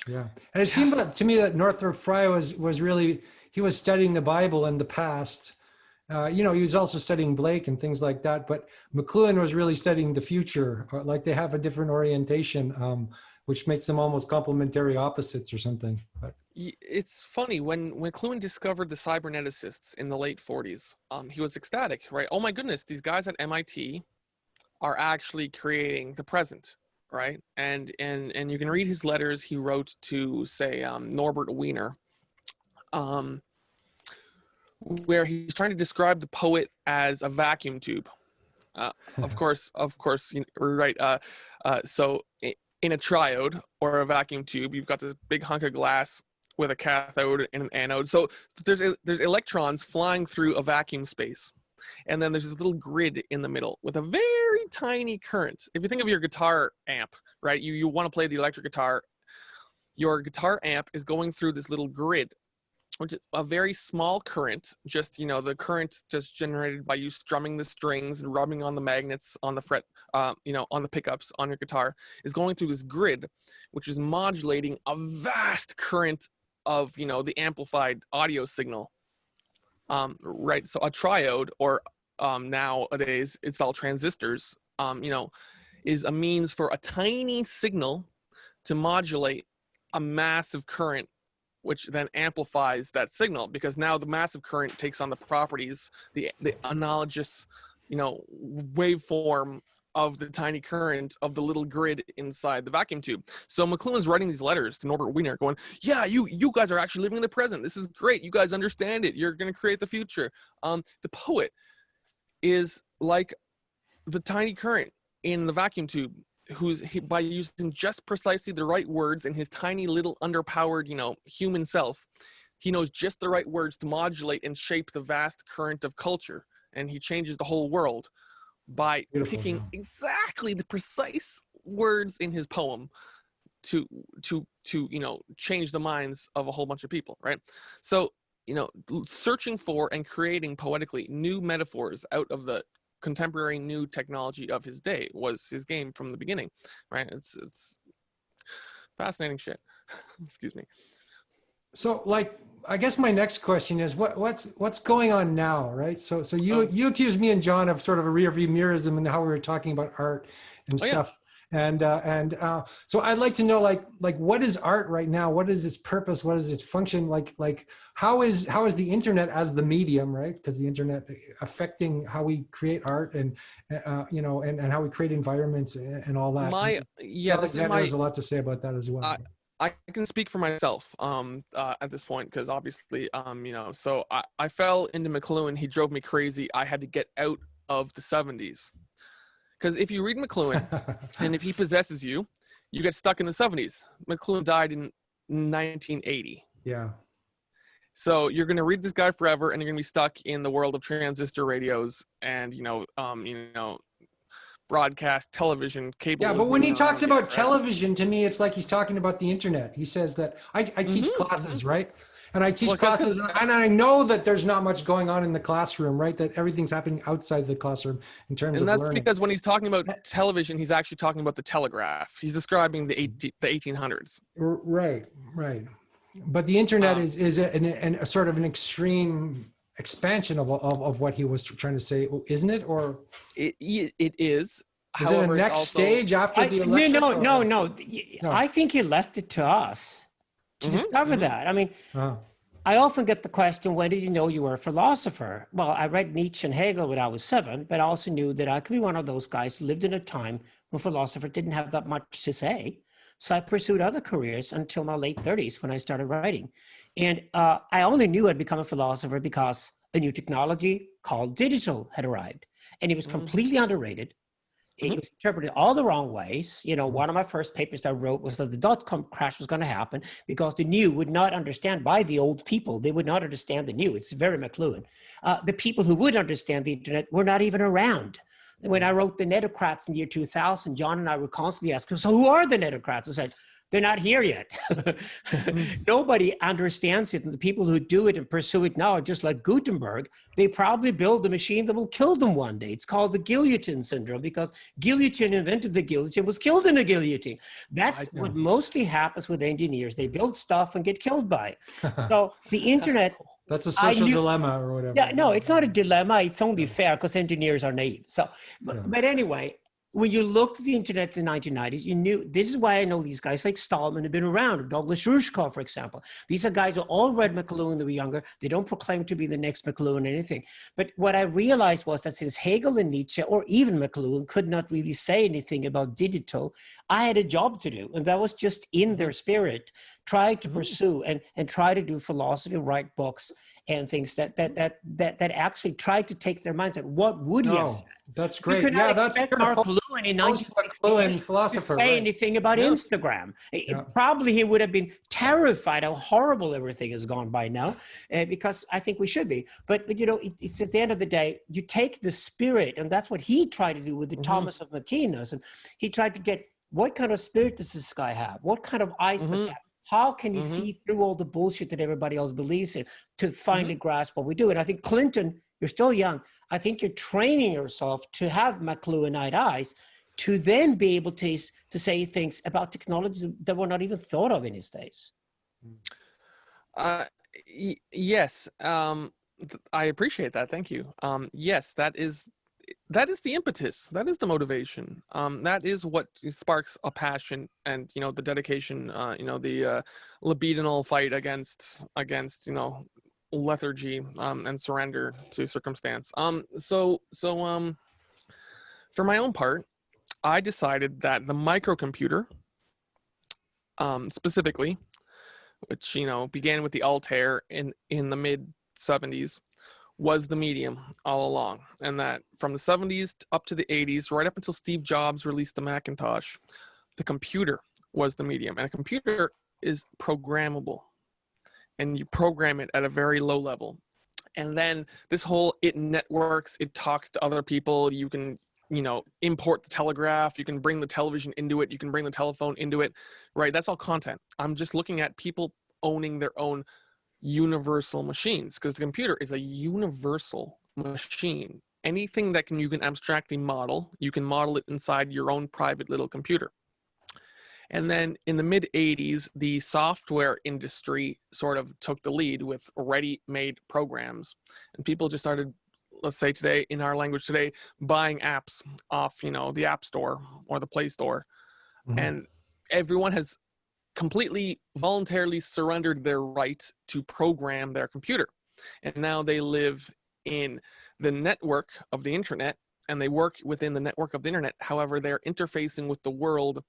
Yeah. And it seemed to me that Northrop Frye was really, he was studying the Bible in the past. He was also studying Blake and things like that, but Mcluhan was really studying the future, like they have a different orientation, which makes them almost complementary opposites or something. But it's funny, when Mcluhan discovered the cyberneticists in the late 40s, he was ecstatic, right? Oh my goodness, these guys at MIT are actually creating the present, right? And you can read his letters he wrote to, say, Norbert Wiener, where he's trying to describe the poet as a vacuum tube. Of course, right. So in a triode or a vacuum tube, you've got this big hunk of glass with a cathode and an anode. So there's electrons flying through a vacuum space. And then there's this little grid in the middle with a very tiny current. If you think of your guitar amp, right, you want to play the electric guitar, your guitar amp is going through this little grid, which is a very small current, just, the current just generated by you strumming the strings and rubbing on the magnets on the fret, on the pickups on your guitar, is going through this grid, which is modulating a vast current of, the amplified audio signal. Right. So a triode, or nowadays it's all transistors, is a means for a tiny signal to modulate a massive current, which then amplifies that signal, because now the massive current takes on the properties, the analogous, waveform of the tiny current of the little grid inside the vacuum tube. So Mcluhan's writing these letters to Norbert Wiener going, yeah, you guys are actually living in the present. This is great. You guys understand it. You're going to create the future. The poet is like the tiny current in the vacuum tube, by using just precisely the right words in his tiny little underpowered, human self, he knows just the right words to modulate and shape the vast current of culture. And he changes the whole world by picking exactly the precise words in his poem to change the minds of a whole bunch of people, right? So, searching for and creating poetically new metaphors out of the contemporary new technology of his day was his game from the beginning, right? It's fascinating shit. Excuse me. So, I guess my next question is what's going on now, right? So you accused me and John of sort of a rearview mirrorism and how we were talking about art and stuff. Yeah. So I'd like to know, what is art right now? What is its purpose? What is its function? How is the internet as the medium, right? Because the internet affecting how we create art and how we create environments and all that. Alexander has a lot to say about that as well. I can speak for myself at this point, because obviously, so I fell into Mcluhan. He drove me crazy. I had to get out of the 70s. Because if you read Mcluhan, and if he possesses you, you get stuck in the 70s. Mcluhan died in 1980. Yeah. So you're going to read this guy forever, and you're going to be stuck in the world of transistor radios and, broadcast television, cable. Yeah, but when he talks about television, to me, it's like he's talking about the internet. He says that I teach classes, right? And I teach classes, and I know that there's not much going on in the classroom, right? That everything's happening outside the classroom in terms of learning. And that's because when he's talking about television, he's actually talking about the telegraph. He's describing the 1800s. Right. But the internet is a sort of an extreme expansion of what he was trying to say, isn't it? Or it is. Is it a next stage after the election? No. I think he left it to us to discover that. I mean, I often get the question, when did you know you were a philosopher? Well, I read Nietzsche and Hegel when I was 7, but I also knew that I could be one of those guys who lived in a time when philosophers didn't have that much to say. So I pursued other careers until my late 30s when I started writing. And I only knew I'd become a philosopher because a new technology called digital had arrived. And it was completely underrated. It was interpreted all the wrong ways. You know, one of my first papers that I wrote was that the dot-com crash was going to happen because the new would not understand by the old people. They would not understand the new. It's very Mcluhan. The people who would understand the internet were not even around. When I wrote The Netocrats in the year 2000, John and I were constantly asking, so who are the Netocrats? I said, they're not here yet. Nobody understands it. And the people who do it and pursue it now are just like Gutenberg. They probably build a machine that will kill them one day. It's called the Gileadine Syndrome because Gileadine invented the guillotine, was killed in a guillotine. That's what mostly happens with engineers. They build stuff and get killed by it. So the internet... That's a social dilemma or whatever. Yeah, no, it's not a dilemma. It's only fair because engineers are naive. So, but anyway, when you looked at the internet in the 1990s, you knew, this is why I know these guys like Stallman have been around, or Douglas Rushkoff, for example. These are guys who all read Mcluhan when they were younger. They don't proclaim to be the next Mcluhan or anything. But what I realized was that since Hegel and Nietzsche, or even Mcluhan, could not really say anything about digital, I had a job to do. And that was just in their spirit, try to pursue and try to do philosophy, write books, and things that actually tried to take their mindset. What would he have said? That's great. You could not expect Mark Lewin in 1960 philosopher, to say anything about Instagram. Probably he would have been terrified how horrible everything has gone by now, because I think we should be. But you know, it's at the end of the day, you take the spirit, and that's what he tried to do with the Thomas of Aquinas. And he tried to get, what kind of spirit does this guy have? What kind of eyes does he have? How can he see through all the bullshit that everybody else believes in to finally grasp what we do? And I think Clinton, you're still young. I think you're training yourself to have McLuhanite eyes to then be able to say things about technologies that were not even thought of in his days. Yes, I appreciate that. Thank you. Yes, that is the impetus. That is the motivation. That is what sparks a passion, and you know, the dedication. You know, the libidinal fight against you know, lethargy and surrender to circumstance. So for my own part, I decided that the microcomputer, specifically, which you know began with the Altair in the mid 70s. Was the medium all along, and that from the 70s up to the 80s, right up until Steve Jobs released the Macintosh, the computer was the medium. And a computer is programmable, and you program it at a very low level. And then this whole, it networks, it talks to other people. You can, you know, import the telegraph, you can bring the television into it, you can bring the telephone into it, right? That's all content. I'm just looking at people owning their own universal machines, because the computer is a universal machine. Anything that you can abstractly model, you can model it inside your own private little computer. And then in the mid 80s, the software industry sort of took the lead with ready-made programs, and people just started, let's say today, in our language today, buying apps off, you know, the App Store or the Play Store. And everyone has completely voluntarily surrendered their right to program their computer. And now they live in the network of the internet, and they work within the network of the internet. However, they're interfacing with the world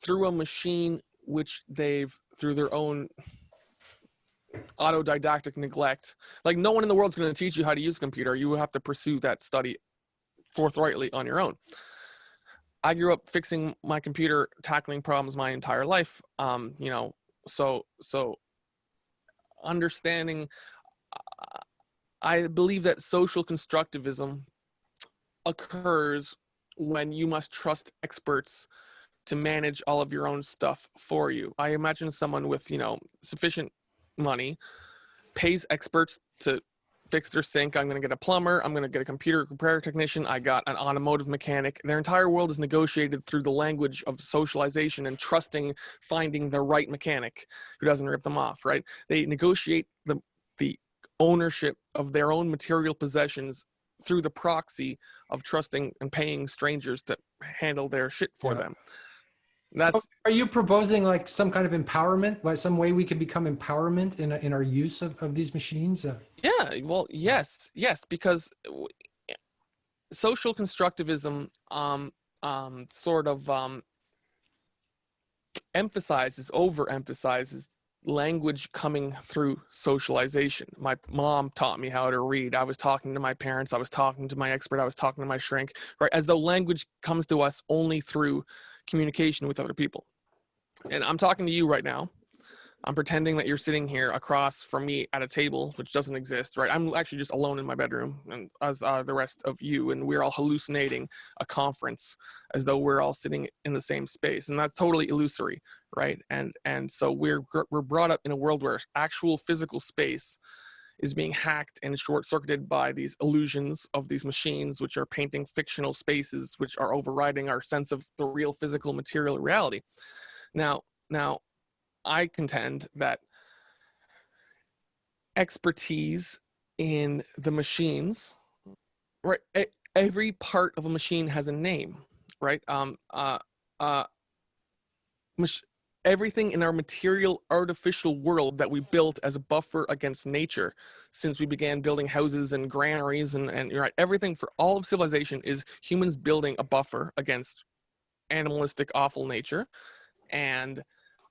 through a machine which they've, through their own autodidactic neglect. Like, no one in the world's going to teach you how to use a computer. You have to pursue that study forthrightly on your own. I grew up fixing my computer, tackling problems my entire life. You know, so understanding, I believe that social constructivism occurs when you must trust experts to manage all of your own stuff for you. I imagine someone with, you know, sufficient money pays experts to fix their sink. I'm going to get a plumber. I'm going to get a computer repair technician. I got an automotive mechanic. Their entire world is negotiated through the language of socialization and trusting, finding the right mechanic who doesn't rip them off, right? They negotiate the ownership of their own material possessions through the proxy of trusting and paying strangers to handle their shit for them. That's. So are you proposing like some kind of empowerment, like some way we can become empowerment in our use of these machines? Yeah, well, yes, because social constructivism sort of overemphasizes language coming through socialization. My mom taught me how to read. I was talking to my parents. I was talking to my expert. I was talking to my shrink, right? As though language comes to us only through communication with other people. And I'm talking to you right now. I'm pretending that you're sitting here across from me at a table, which doesn't exist, right? I'm actually just alone in my bedroom, and as the rest of you, and we're all hallucinating a conference as though we're all sitting in the same space, and that's totally illusory, right? And so we're brought up in a world where actual physical space is being hacked and short-circuited by these illusions of these machines, which are painting fictional spaces, which are overriding our sense of the real physical material reality. Now, I contend that expertise in the machines, right? Every part of a machine has a name, right? Everything in our material artificial world that we built as a buffer against nature since we began building houses and granaries and right, everything for all of civilization is humans building a buffer against animalistic awful nature. And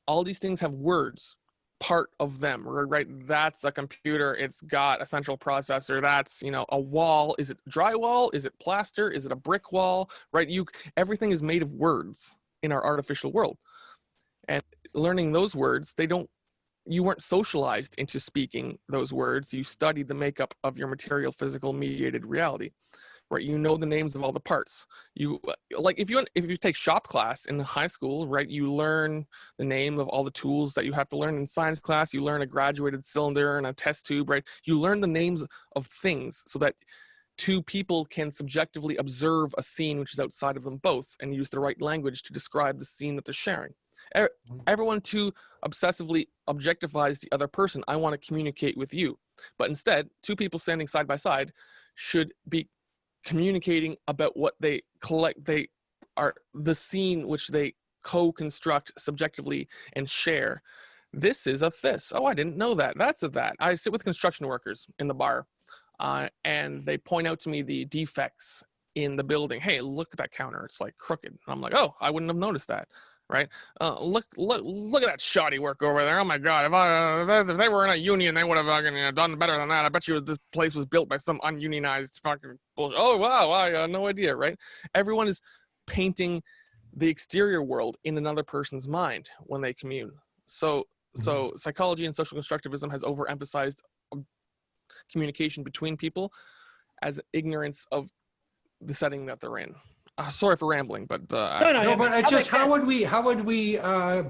all these things have words, part of them, right? That's a computer. It's got a central processor. That's, you know, a wall. Is it drywall? Is it plaster? Is it a brick wall? Right? Everything is made of words in our artificial world. And learning those words, you weren't socialized into speaking those words. You studied the makeup of your material, physical, mediated reality. Right, you know the names of all the parts. You like if you take shop class in high school, right? You learn the name of all the tools that you have to learn. In science class, you learn a graduated cylinder and a test tube, right? You learn the names of things so that two people can subjectively observe a scene which is outside of them both and use the right language to describe the scene that they're sharing. Everyone too obsessively objectifies the other person. I want to communicate with you, but instead, two people standing side by side should be communicating about what they are the scene which they co-construct subjectively and share. This is a this. Oh, I didn't know that. That's a that. I sit with construction workers in the bar and they point out to me the defects in the building. Hey, look at that counter. It's like crooked. And I'm like, oh, I wouldn't have noticed that. Right? Look at that shoddy work over there. Oh my God! If they were in a union, they would have done better than that. I bet you this place was built by some ununionized fucking bullshit. Oh wow! I had no idea. Right? Everyone is painting the exterior world in another person's mind when they commune. So psychology and social constructivism has overemphasized communication between people as ignorance of the setting that they're in. Sorry for rambling, but no, but it's just how would we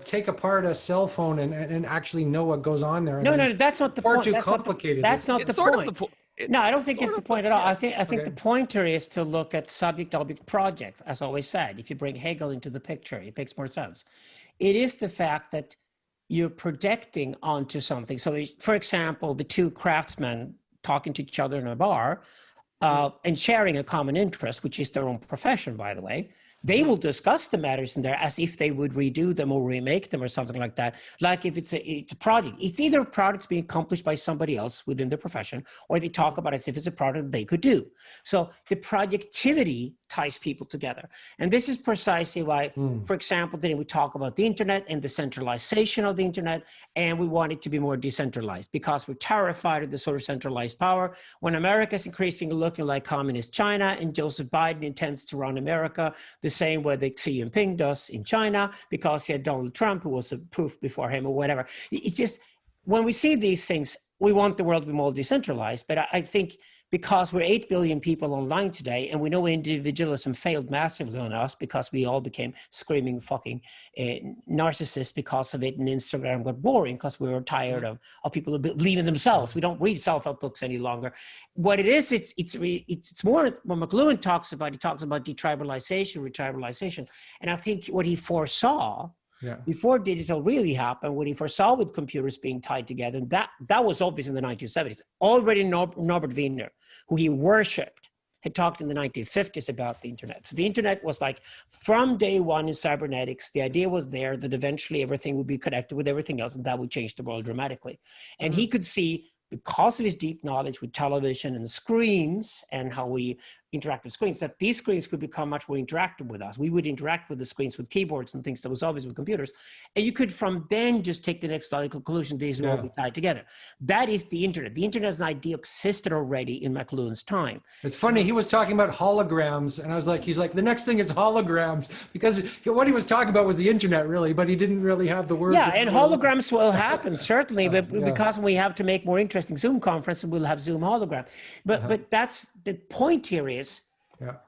take apart a cell phone and actually know what goes on there? No, that's not the point. Too complicated. That's not the point. No, I don't think it's the point at all. I think the pointer is to look at subject-object project, as always said. If you bring Hegel into the picture, it makes more sense. It is the fact that you're projecting onto something. So, for example, the two craftsmen talking to each other in a bar, and sharing a common interest, which is their own profession, by the way, they will discuss the matters in there as if they would redo them or remake them or something like that. Like if it's a project, it's either a product being accomplished by somebody else within their profession, or they talk about it as if it's a product they could do. So the projectivity ties people together. And this is precisely why, for example, today we talk about the internet and the centralization of the internet, and we want it to be more decentralized because we're terrified of the sort of centralized power. When America is increasingly looking like communist China and Joseph Biden intends to run America the same way that Xi Jinping does in China because he had Donald Trump who was a proof before him or whatever. It's just, when we see these things, we want the world to be more decentralized. But I think because we're 8 billion people online today, and we know individualism failed massively on us because we all became screaming fucking narcissists because of it, and Instagram got boring because we were tired of people believing themselves. We don't read self-help books any longer. What it is, it's more what Mcluhan talks about. He talks about detribalization, retribalization. And I think what he foresaw before digital really happened, when he foresaw with computers being tied together, and that was obvious in the 1970s. Already Norbert Wiener, who he worshipped, had talked in the 1950s about the internet. So the internet was like, from day one in cybernetics, the idea was there that eventually everything would be connected with everything else, and that would change the world dramatically. And he could see, because of his deep knowledge with television and screens and how we interactive screens, that these screens could become much more interactive with us. We would interact with the screens with keyboards and things that was obvious with computers. And you could from then just take the next logical conclusion, these will all be tied together. That is the internet. The internet as an idea existed already in Mcluhan's time. It's funny, he was talking about holograms, and I was like, he's like, the next thing is holograms, because what he was talking about was the internet, really, but he didn't really have the words. Yeah, and holograms will happen, certainly, but because we have to make more interesting Zoom conferences, we'll have Zoom hologram. But that's the point here is,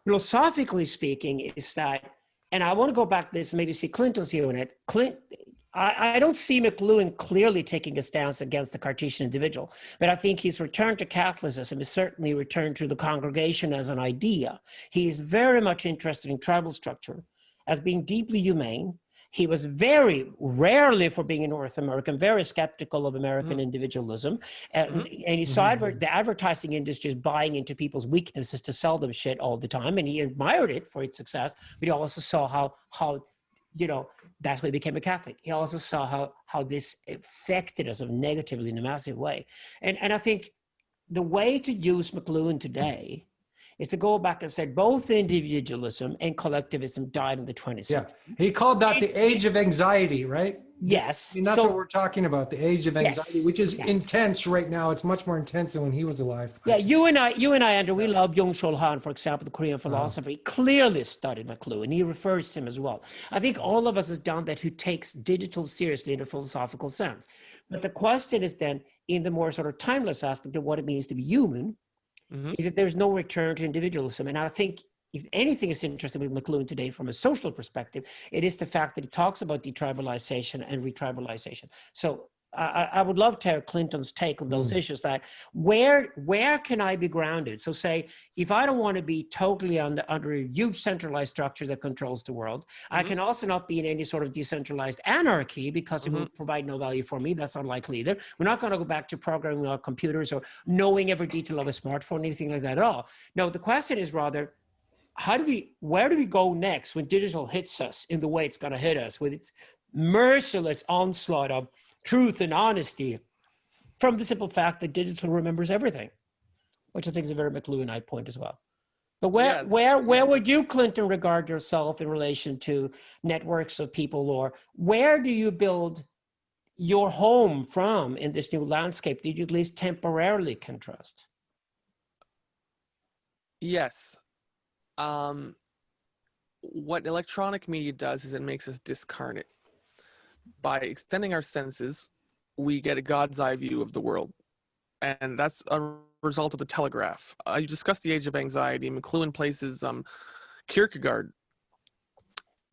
philosophically speaking, is that, and I want to go back to this and maybe see Clinton's view on it. I don't see Mcluhan clearly taking a stance against the Cartesian individual, but I think his return to Catholicism is certainly a return to the congregation as an idea. He is very much interested in tribal structure as being deeply humane. He was very rarely, for being a North American, very skeptical of American individualism. And he saw the advertising industry is buying into people's weaknesses to sell them shit all the time. And he admired it for its success, but he also saw how that's why he became a Catholic. He also saw how this affected us negatively in a massive way. And I think the way to use Mcluhan today is to go back and say both individualism and collectivism died in the 20th century. He called that the age of anxiety, right? Yes. And that's what we're talking about, the age of anxiety, which is intense right now. It's much more intense than when he was alive. Yeah, you and I, Andrew, we love Byung-Chul Han, for example, the Korean philosopher. He clearly studied Mcluhan. He refers to him as well. I think all of us has done that who takes digital seriously in a philosophical sense. But the question is then, in the more sort of timeless aspect of what it means to be human, is that there's no return to individualism. And I think if anything is interesting with Mcluhan today from a social perspective, it is the fact that he talks about detribalization and retribalization. So I would love to have Clinton's take on those issues, that where can I be grounded? So say, if I don't want to be totally under a huge centralized structure that controls the world, I can also not be in any sort of decentralized anarchy because it will provide no value for me. That's unlikely either. We're not going to go back to programming our computers or knowing every detail of a smartphone, anything like that at all. No, the question is rather, where do we go next when digital hits us in the way it's going to hit us with its merciless onslaught of truth and honesty, from the simple fact that digital remembers everything, which I think is a very Mcluhanite point as well. But where would you, Clinton, regard yourself in relation to networks of people, or where do you build your home from in this new landscape that you at least temporarily can trust? Yes. What electronic media does is it makes us discarnate. By extending our senses, we get a God's eye view of the world. And that's a result of the telegraph. You discussed the age of anxiety. Mcluhan places Kierkegaard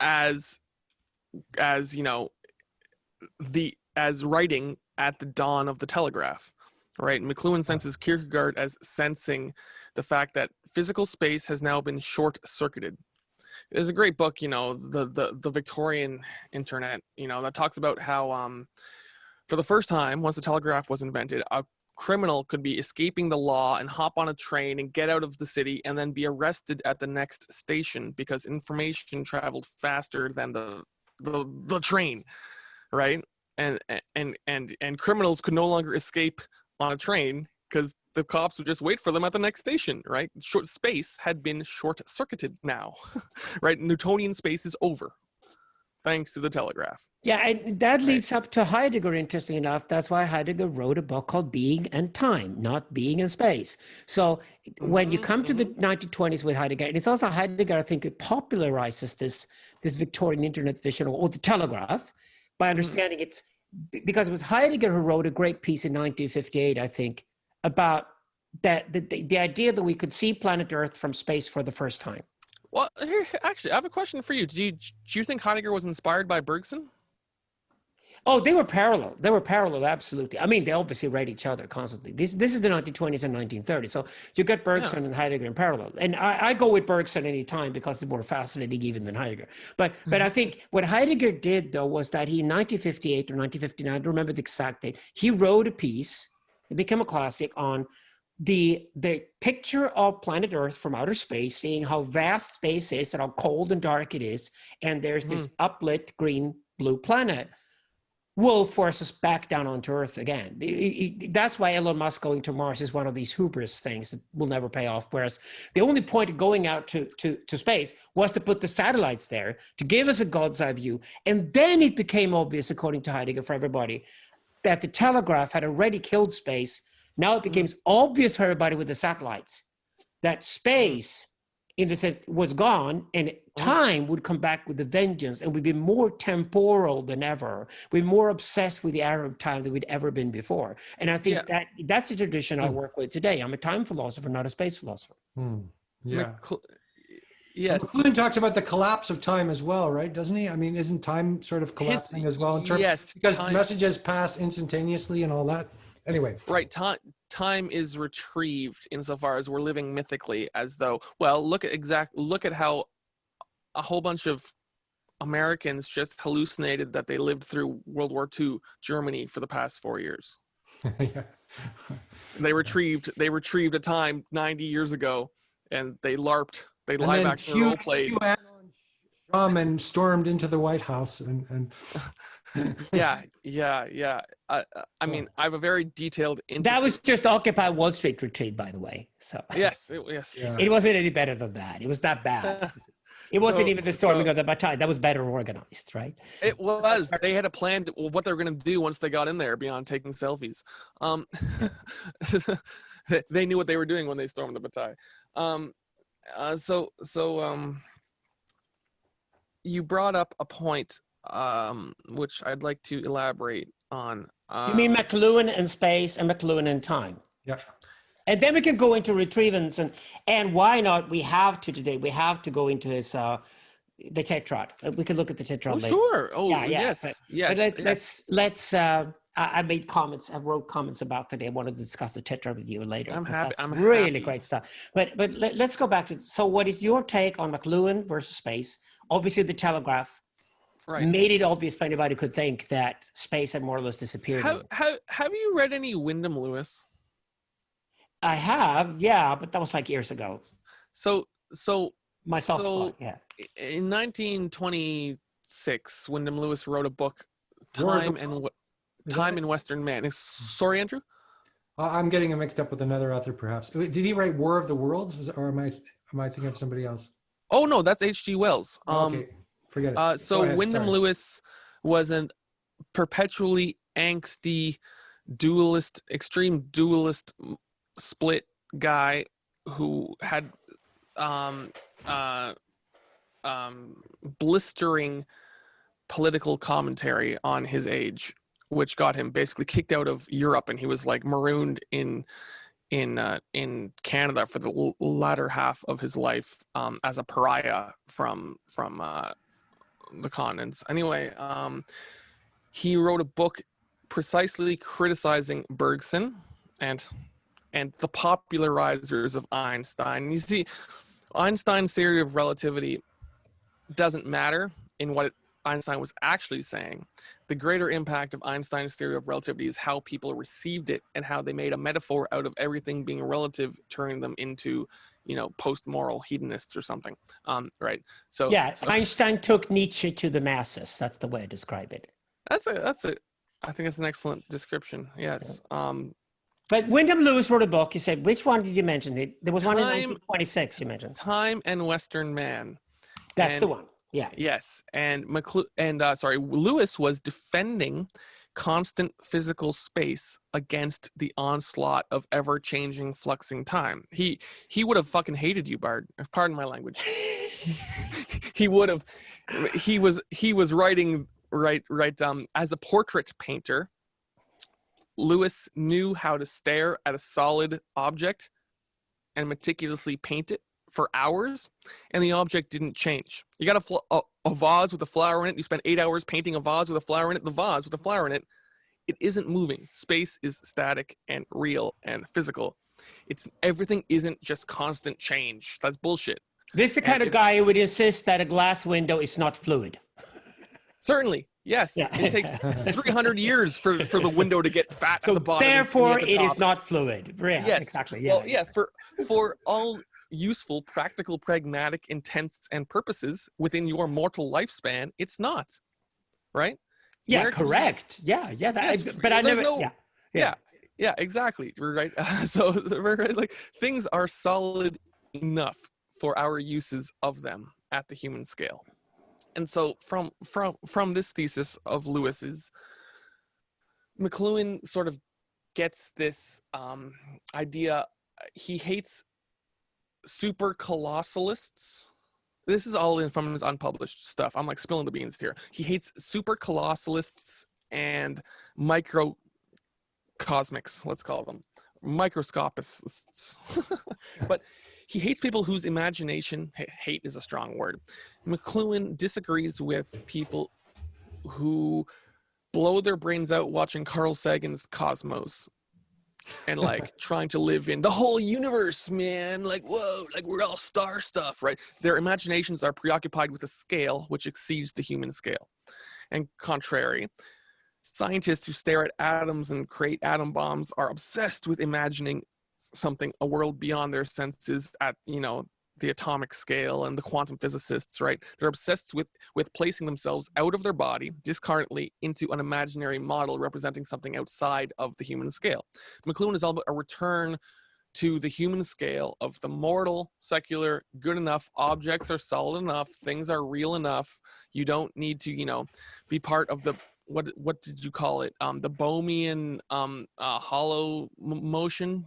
as writing at the dawn of the telegraph, right? Mcluhan senses Kierkegaard as sensing the fact that physical space has now been short-circuited. There's a great book, the Victorian Internet, that talks about how for the first time, once the telegraph was invented, a criminal could be escaping the law and hop on a train and get out of the city and then be arrested at the next station because information traveled faster than the train, right? And criminals could no longer escape on a train because the cops would just wait for them at the next station, right? Short space had been short-circuited now, right? Newtonian space is over, thanks to the telegraph. Yeah, and that leads up to Heidegger, interesting enough. That's why Heidegger wrote a book called Being and Time, not Being in Space. So when you come to the 1920s with Heidegger, and it's also Heidegger, I think, it popularizes this Victorian internet vision or the telegraph by understanding it's, because it was Heidegger who wrote a great piece in 1958, I think, about that the idea that we could see planet Earth from space for the first time. Well, here, actually, I have a question for you. Do you think Heidegger was inspired by Bergson? Oh, they were parallel. They were parallel, absolutely. I mean, they obviously read each other constantly. This is the 1920s and 1930s. So you get Bergson and Heidegger in parallel. And I go with Bergson any time because it's more fascinating even than Heidegger. But I think what Heidegger did, though, was that he, in 1958 or 1959, I don't remember the exact date, he wrote a piece, it became a classic, on the picture of planet Earth from outer space, seeing how vast space is and how cold and dark it is. And there's this uplit green, blue planet. will force us back down onto Earth again. That's why Elon Musk going to Mars is one of these hubris things that will never pay off. Whereas the only point of going out to space was to put the satellites there to give us a God's eye view. And then it became obvious, according to Heidegger, for everybody, that the telegraph had already killed space. Now it became obvious for everybody with the satellites that space in the sense was gone, and time would come back with a vengeance, and we'd be more temporal than ever. We're more obsessed with the arrow of time than we'd ever been before. And I think that's a tradition I work with today. I'm a time philosopher, not a space philosopher. Yeah. Yes. Mcluhan talks about the collapse of time as well, right? Doesn't he? I mean, isn't time sort of collapsing as well in terms because messages pass instantaneously and all that? Anyway. Right. Time is retrieved insofar as we're living mythically, as though, well, look at how a whole bunch of Americans just hallucinated that they lived through World War II Germany for the past 4 years. Yeah. They retrieved a time 90 years ago, and they LARPed. They live action role played. And stormed into the White House and yeah. I mean, I have a very detailed. That was just Occupy Wall Street retreat, by the was. So yes. It wasn't any better than that. It was that bad. It wasn't even the storming of the Bastille. That was better organized, right? It was. They had a plan to what they were going to do once they got in there beyond taking selfies. They knew what they were doing when they stormed the Bastille. You brought up a point which I'd like to elaborate on. You mean Mcluhan and space and Mcluhan and time? Yeah. And then we can go into retrievance and why not? We have to go into his the tetrad. We can look at the tetrad later. Sure. Oh, yeah. yes. But let's. I made comments. I wrote comments about today. I wanted to discuss the tetrad with you later. I'm happy. That's really great stuff. But let's go back to. So, what is your take on Mcluhan versus space? Obviously, the telegraph made it obvious for anybody could think that space had more or less disappeared. Have you read any Wyndham Lewis? I have, yeah, but that was like years ago. So my soft spot, yeah. In 1926, Wyndham Lewis wrote a book, Time in Western Man. Sorry, Andrew? I'm getting it mixed up with another author, perhaps. Did he write War of the Worlds, or am I thinking of somebody else? Oh no, that's H.G. Wells. Okay, forget it. So Wyndham Lewis was a perpetually angsty, extreme dualist, split guy who had blistering political commentary on his age, which got him basically kicked out of Europe, and he was like marooned in Canada for the latter half of his life as a pariah from the continents. Anyway, he wrote a book precisely criticizing Bergson and the popularizers of Einstein. You see, Einstein's theory of relativity doesn't matter in what Einstein was actually saying. The greater impact of Einstein's theory of relativity is how people received it and how they made a metaphor out of everything being relative, turning them into, post-moral hedonists or something. Right. So Einstein took Nietzsche to the masses. That's the way I describe it. I think it's an excellent description. Yes. Yeah. But Wyndham Lewis wrote a book. You said, which one did you mention? There was one in 1926 you mentioned. Time and Western Man. That's the one. Yeah. Yes. And Lewis was defending constant physical space against the onslaught of ever-changing, fluxing time. He would have fucking hated you, Bard. Pardon my language. He would have. He was writing as a portrait painter. Lewis knew how to stare at a solid object and meticulously paint it for hours, and the object didn't change. You got a vase with a flower in it. You spend 8 hours painting a vase with a flower in it. The vase with a flower in it, it isn't moving. Space is static and real and physical. Everything isn't just constant change. That's bullshit. This is the kind of guy who would insist that a glass window is not fluid. Certainly. Yes, yeah. It takes 300 years for the window to get fat at the bottom. Therefore, it is not fluid. Yeah, yes, exactly. Yeah, well, yeah. For all useful, practical, pragmatic intents and purposes within your mortal lifespan, it's not, right? Yeah, correct. Yeah, Yes, but I there's never. no, yeah, exactly. Right. So right, like things are solid enough for our uses of them at the human scale. And so from this thesis of Lewis's, Mcluhan sort of gets this idea. He hates super colossalists. This is all from his unpublished stuff. I'm like spilling the beans here. He hates super colossalists and microcosmics, let's call them microscopists. But he hates people whose imagination, hate is a strong word. Mcluhan disagrees with people who blow their brains out watching Carl Sagan's Cosmos and like trying to live in the whole universe, man. Like, whoa, like we're all star stuff, right? Their imaginations are preoccupied with a scale which exceeds the human scale. And contrary, scientists who stare at atoms and create atom bombs are obsessed with imagining something, a world beyond their senses at, the atomic scale, and the quantum physicists, right? They're obsessed with placing themselves out of their body discarnately into an imaginary model representing something outside of the human scale. Mcluhan is all about a return to the human scale of the mortal, secular, good enough. Objects are solid enough. Things are real enough. You don't need to, be part of the, what did you call it? The Bohmian hollow motion,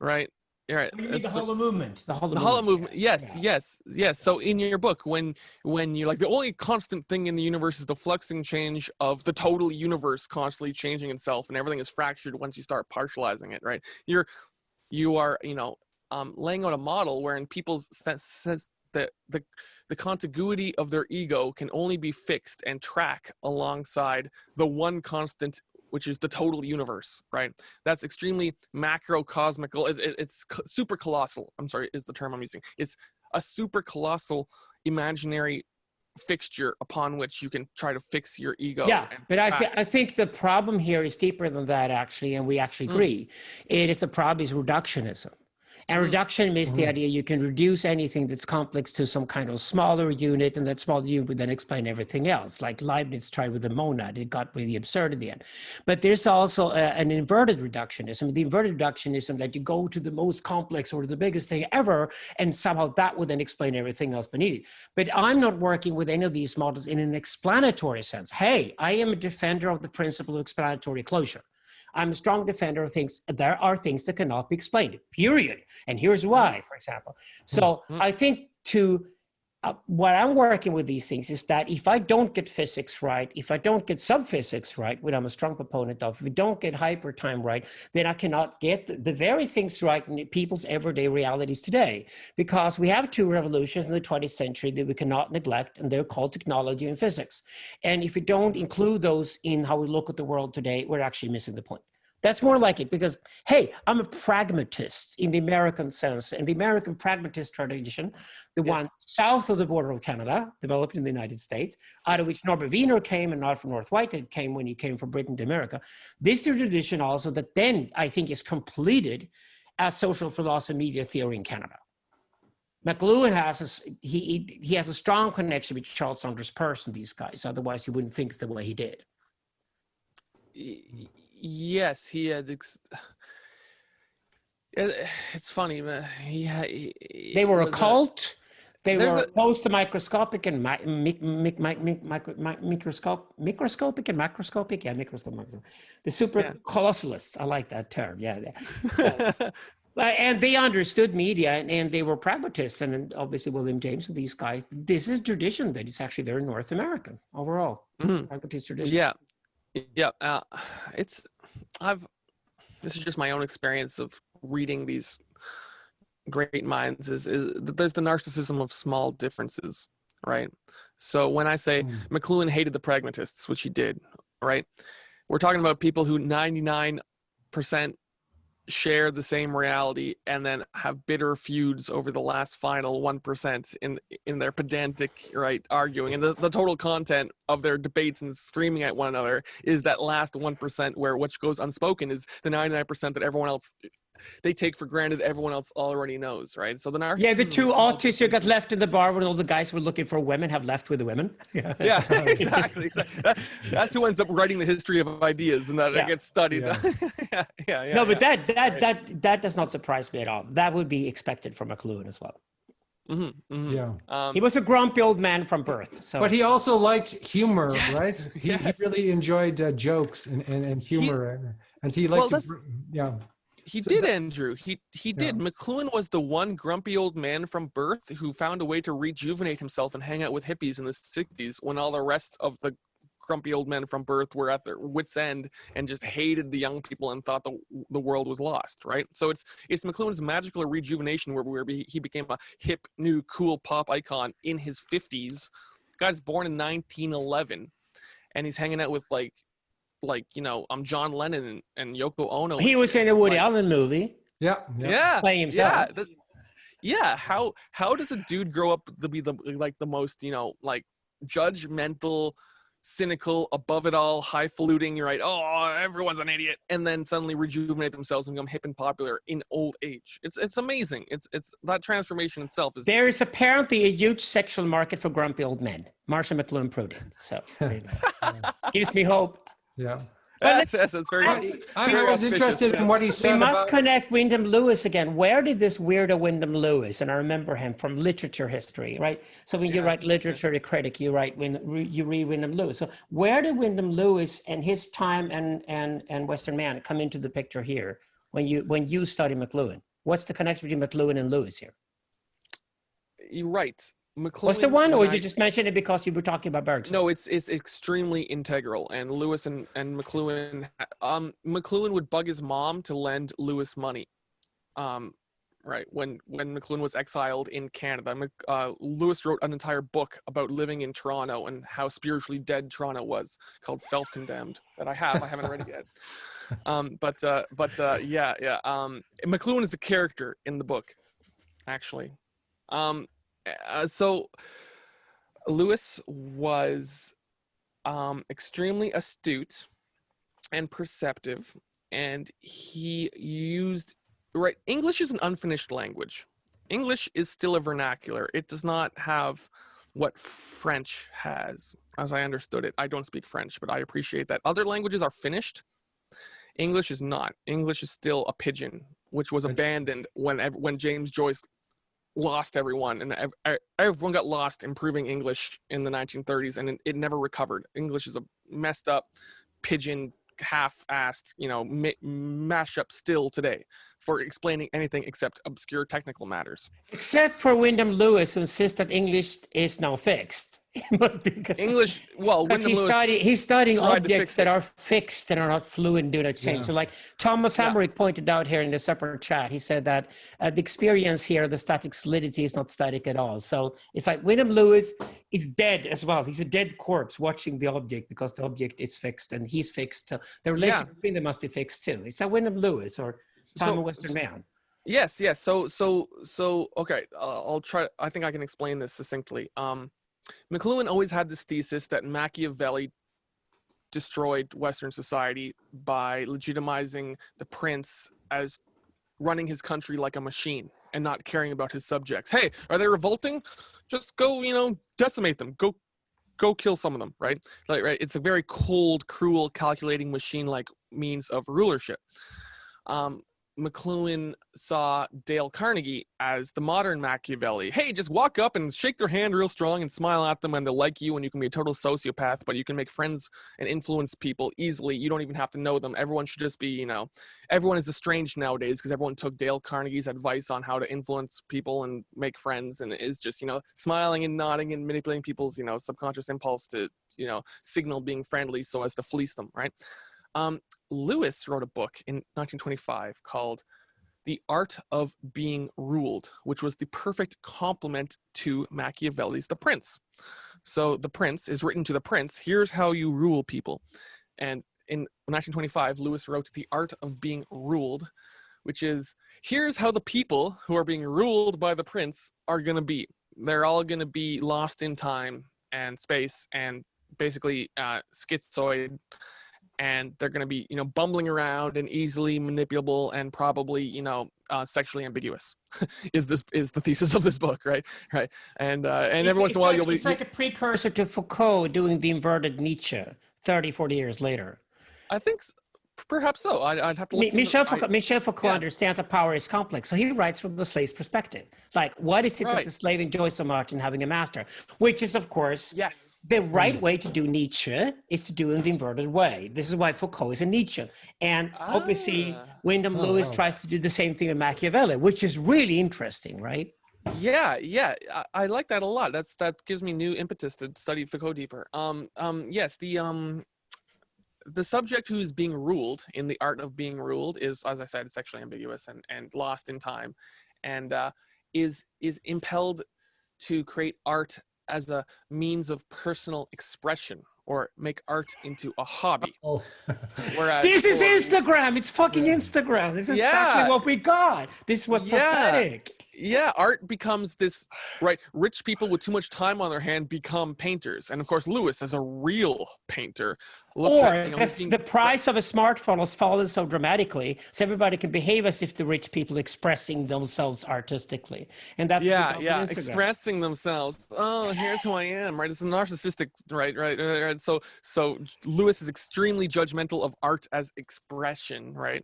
right? Right. You mean the hollow movement? The hollow movement. Yes, yeah. yes. So in your book, when you're like, the only constant thing in the universe is the fluxing change of the total universe constantly changing itself, and everything is fractured once you start partializing it, right? You are laying out a model wherein people's sense that the contiguity of their ego can only be fixed and track alongside the one constant, which is the total universe, right? That's extremely macrocosmical. It's super colossal. I'm sorry, is the term I'm using. It's a super colossal imaginary fixture upon which you can try to fix your ego. Yeah, but I think the problem here is deeper than that, actually, and we actually agree. The problem is reductionism. And reduction is the idea you can reduce anything that's complex to some kind of smaller unit, and that smaller unit would then explain everything else. Like Leibniz tried with the monad, it got really absurd in the end. But there's also an inverted reductionism. The inverted reductionism that you go to the most complex or the biggest thing ever, and somehow that would then explain everything else beneath it. But I'm not working with any of these models in an explanatory sense. Hey, I am a defender of the principle of explanatory closure. I'm a strong defender of things. There are things that cannot be explained, period. And here's why, for example. So I think what I'm working with these things is that if I don't get physics right, if I don't get subphysics right, which I'm a strong proponent of, if we don't get hypertime right, then I cannot get the very things right in people's everyday realities today. Because we have two revolutions in the 20th century that we cannot neglect, and they're called technology and physics. And if we don't include those in how we look at the world today, we're actually missing the point. That's more like it, because, hey, I'm a pragmatist in the American sense. And the American pragmatist tradition, the one south of the border of Canada, developed in the United States, out of which Norbert Wiener came, and Alfred North Whitehead came when he came from Britain to America. This tradition also that then I think is completed as social philosophy media theory in Canada. Mcluhan has he has a strong connection with Charles Saunders Peirce and these guys. Otherwise, he wouldn't think the way he did. Yes, he had. It's funny, man. They were a cult. They were opposed to microscopic and microscopic and macroscopic. Yeah, microscopic. The super colossalists. I like that term. Yeah. And they understood media, and they were pragmatists. And obviously, William James and these guys. This is tradition that is actually very North American overall. Pragmatist tradition. Yeah. Yeah, this is just my own experience of reading these great minds. Is there's the narcissism of small differences, right? So when I say Mcluhan hated the pragmatists, which he did, right? We're talking about people who 99% share the same reality and then have bitter feuds over the last final 1% in their pedantic, right, arguing. And the total content of their debates and screaming at one another is that last 1% where what goes unspoken is the 99% that everyone else they take for granted everyone else already knows, right? So the narcissism. Yeah, the two autists who got left in the bar when all the guys were looking for women have left with the women. Yeah, exactly. That's who ends up writing the history of ideas, and that it gets studied. Yeah. No, but that does not surprise me at all. That would be expected from Mcluhan as well. Yeah. He was a grumpy old man from birth. So, but he also liked humor, right? He Yes. really enjoyed jokes and humor, and he liked He did, Andrew. He did. Mcluhan was the one grumpy old man from birth who found a way to rejuvenate himself and hang out with hippies in the 60s when all the rest of the grumpy old men from birth were at their wits' end and just hated the young people and thought the world was lost, right? So it's Mcluhan's magical rejuvenation where he became a hip, new, cool pop icon in his 50s. Guy's born in 1911, and he's hanging out with like John Lennon and Yoko Ono. he was in a Woody Allen movie. Yeah. Playing himself. How does a dude grow up to be the most judgmental, cynical, above it all, highfalutin, you're right, oh, everyone's an idiot, and then suddenly rejuvenate themselves and become hip and popular in old age? It's amazing. It's that transformation itself is. There is apparently a huge sexual market for grumpy old men. Marcia McLuhan proved it. So there you go. Gives me hope. Yeah. That's very. I was interested in what he said. We must connect Wyndham Lewis again. Where did this weirdo Wyndham Lewis, and I remember him from literature history, right? So when you write literature critic, you read Wyndham Lewis. So where did Wyndham Lewis and his time and Western Man come into the picture here when you study Mcluhan? What's the connection between Mcluhan and Lewis here? You're right. McLuhan, was the one, or did you just mention it because you were talking about Bergson? No, it's extremely integral. And Lewis and McLuhan, McLuhan would bug his mom to lend Lewis money. Right when McLuhan was exiled in Canada, Lewis wrote an entire book about living in Toronto and how spiritually dead Toronto was, called Self-Condemned, that I haven't read it yet. McLuhan is a character in the book, actually. So Lewis was extremely astute and perceptive, and he used English is an unfinished language. English is still a vernacular. It does not have what French has, as I understood it. I don't speak French, but I appreciate that. Other languages are finished. English is not. English is still a pigeon, which was abandoned when James Joyce lost everyone, and everyone got lost improving English in the 1930s, and it never recovered. English is a messed up pigeon, half-assed, mashup still today for explaining anything except obscure technical matters. Except for Wyndham Lewis, who insists that English is now fixed. English, well, Wyndham Lewis he's studying objects that are fixed and are not fluid, do not change. Yeah. So like Thomas Hamrick pointed out here in the separate chat, he said that the experience here, the static solidity is not static at all. So it's like Wyndham Lewis is dead as well. He's a dead corpse watching the object because the object is fixed and he's fixed. So the relationship between them must be fixed too. It's a Wyndham Lewis or Time of Western Man. Yes. So okay, I'll try. I think I can explain this succinctly. McLuhan always had this thesis that Machiavelli destroyed Western society by legitimizing the prince as running his country like a machine and not caring about his subjects. Hey, are they revolting? Just go, decimate them. Go kill some of them, right? Right. It's a very cold, cruel, calculating machine-like means of rulership. McLuhan saw Dale Carnegie as the modern Machiavelli. Hey, just walk up and shake their hand real strong and smile at them and they'll like you, and you can be a total sociopath, but you can make friends and influence people easily. You don't even have to know them. Everyone should just be, everyone is estranged nowadays because everyone took Dale Carnegie's advice on how to influence people and make friends, and is just, smiling and nodding and manipulating people's, subconscious impulse to, signal being friendly so as to fleece them, right? Lewis wrote a book in 1925 called The Art of Being Ruled, which was the perfect complement to Machiavelli's The Prince. So The Prince is written to the prince. Here's how you rule people. And in 1925, Lewis wrote The Art of Being Ruled, which is, here's how the people who are being ruled by the prince are going to be. They're all going to be lost in time and space and basically schizoid and they're going to be, bumbling around and easily manipulable and probably, sexually ambiguous. is the thesis of this book, right? And every once in a while it's like a precursor to Foucault doing the inverted Nietzsche 30, 40 years later. I think perhaps so. I'd have to look. Michel Foucault understands that power is complex, so he writes from the slave's perspective. Like, what is it that the slave enjoys so much in having a master? Which is, of course, the right way to do Nietzsche is to do it in the inverted way. This is why Foucault is a Nietzsche. And obviously, Wyndham Lewis tries to do the same thing with Machiavelli, which is really interesting, right? Yeah, I like that a lot. That gives me new impetus to study Foucault deeper. Yes, the subject who is being ruled in the art of being ruled is, as I said, sexually ambiguous and lost in time, and is impelled to create art as a means of personal expression or make art into a hobby. Whereas this is Instagram. It's fucking Instagram. This is exactly what we got. This was pathetic. Yeah, art becomes this, right? Rich people with too much time on their hand become painters. And of course, Lewis, as a real painter, the price of a smartphone has fallen so dramatically, so everybody can behave as if the rich people expressing themselves artistically. And that's expressing themselves. Oh, here's who I am, right? It's a narcissistic, right. So Lewis is extremely judgmental of art as expression, right?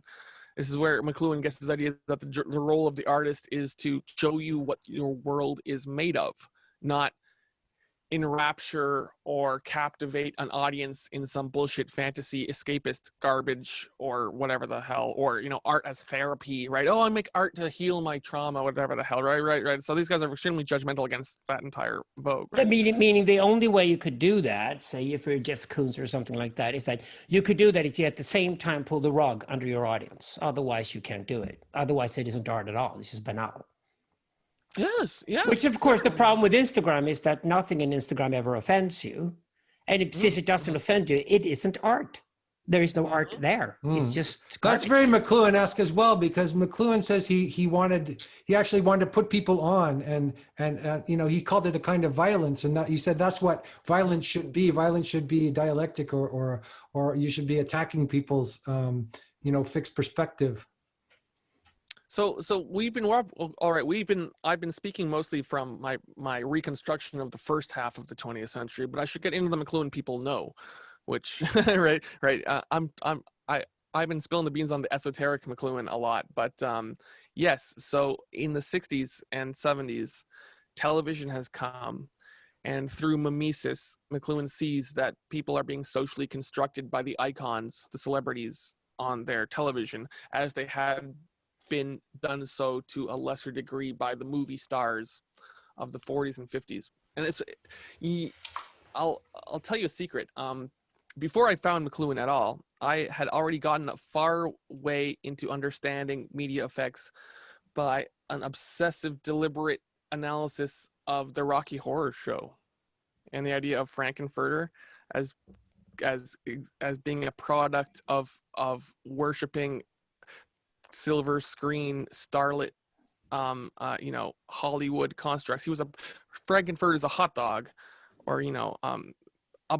This is where Mcluhan gets his idea that the role of the artist is to show you what your world is made of, not enrapture or captivate an audience in some bullshit fantasy escapist garbage or whatever the hell, or art as therapy, right? I make art to heal my trauma, whatever the hell, right. So these guys are extremely judgmental against that entire vogue, right? Meaning the only way you could do that, say if you're Jeff Koons or something like that, is that you could do that if you at the same time pull the rug under your audience. Otherwise you can't do it. Otherwise it isn't art at all. It's just banal. Yes. Which, of course, the problem with Instagram is that nothing in Instagram ever offends you. And since it doesn't offend you, it isn't art. There is no art there. It's just garbage. That's very Mcluhan-esque as well, because Mcluhan says he actually wanted to put people on, and he called it a kind of violence, and he said that's what violence should be. Violence should be dialectic, or you should be attacking people's fixed perspective. So I've been speaking mostly from my reconstruction of the first half of the 20th century, but I should get into the Mcluhan people know, which right. I've been spilling the beans on the esoteric Mcluhan a lot, but yes. So in the 60s and 70s, television has come, and through mimesis, Mcluhan sees that people are being socially constructed by the icons, the celebrities on their television, as they had been done so to a lesser degree by the movie stars of the 40s and 50s. And I'll tell you a secret. Before I found Mcluhan at all, I had already gotten a far way into understanding media effects by an obsessive, deliberate analysis of the Rocky Horror Show and the idea of Frankenfurter as being a product of worshiping silver screen starlit Hollywood constructs. Frankenfurter is a hot dog, or a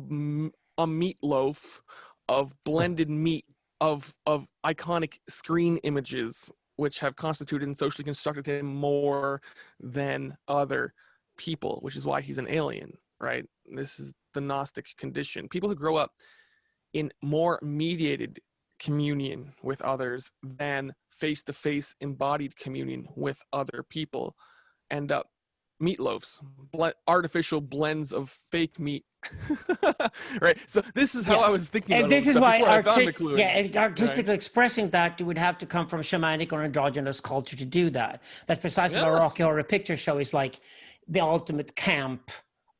meatloaf of blended meat of iconic screen images, which have constituted and socially constructed him more than other people, which is why he's an alien, right? This is the Gnostic condition. People who grow up in more mediated communion with others than face-to-face embodied communion with other people end up meatloafs, artificial blends of fake meat. Right, so this is how I was thinking and about this it is why artistically expressing that would have to come from shamanic or androgynous culture to do that. That's precisely what Rocky Horror Picture Show is like, the ultimate camp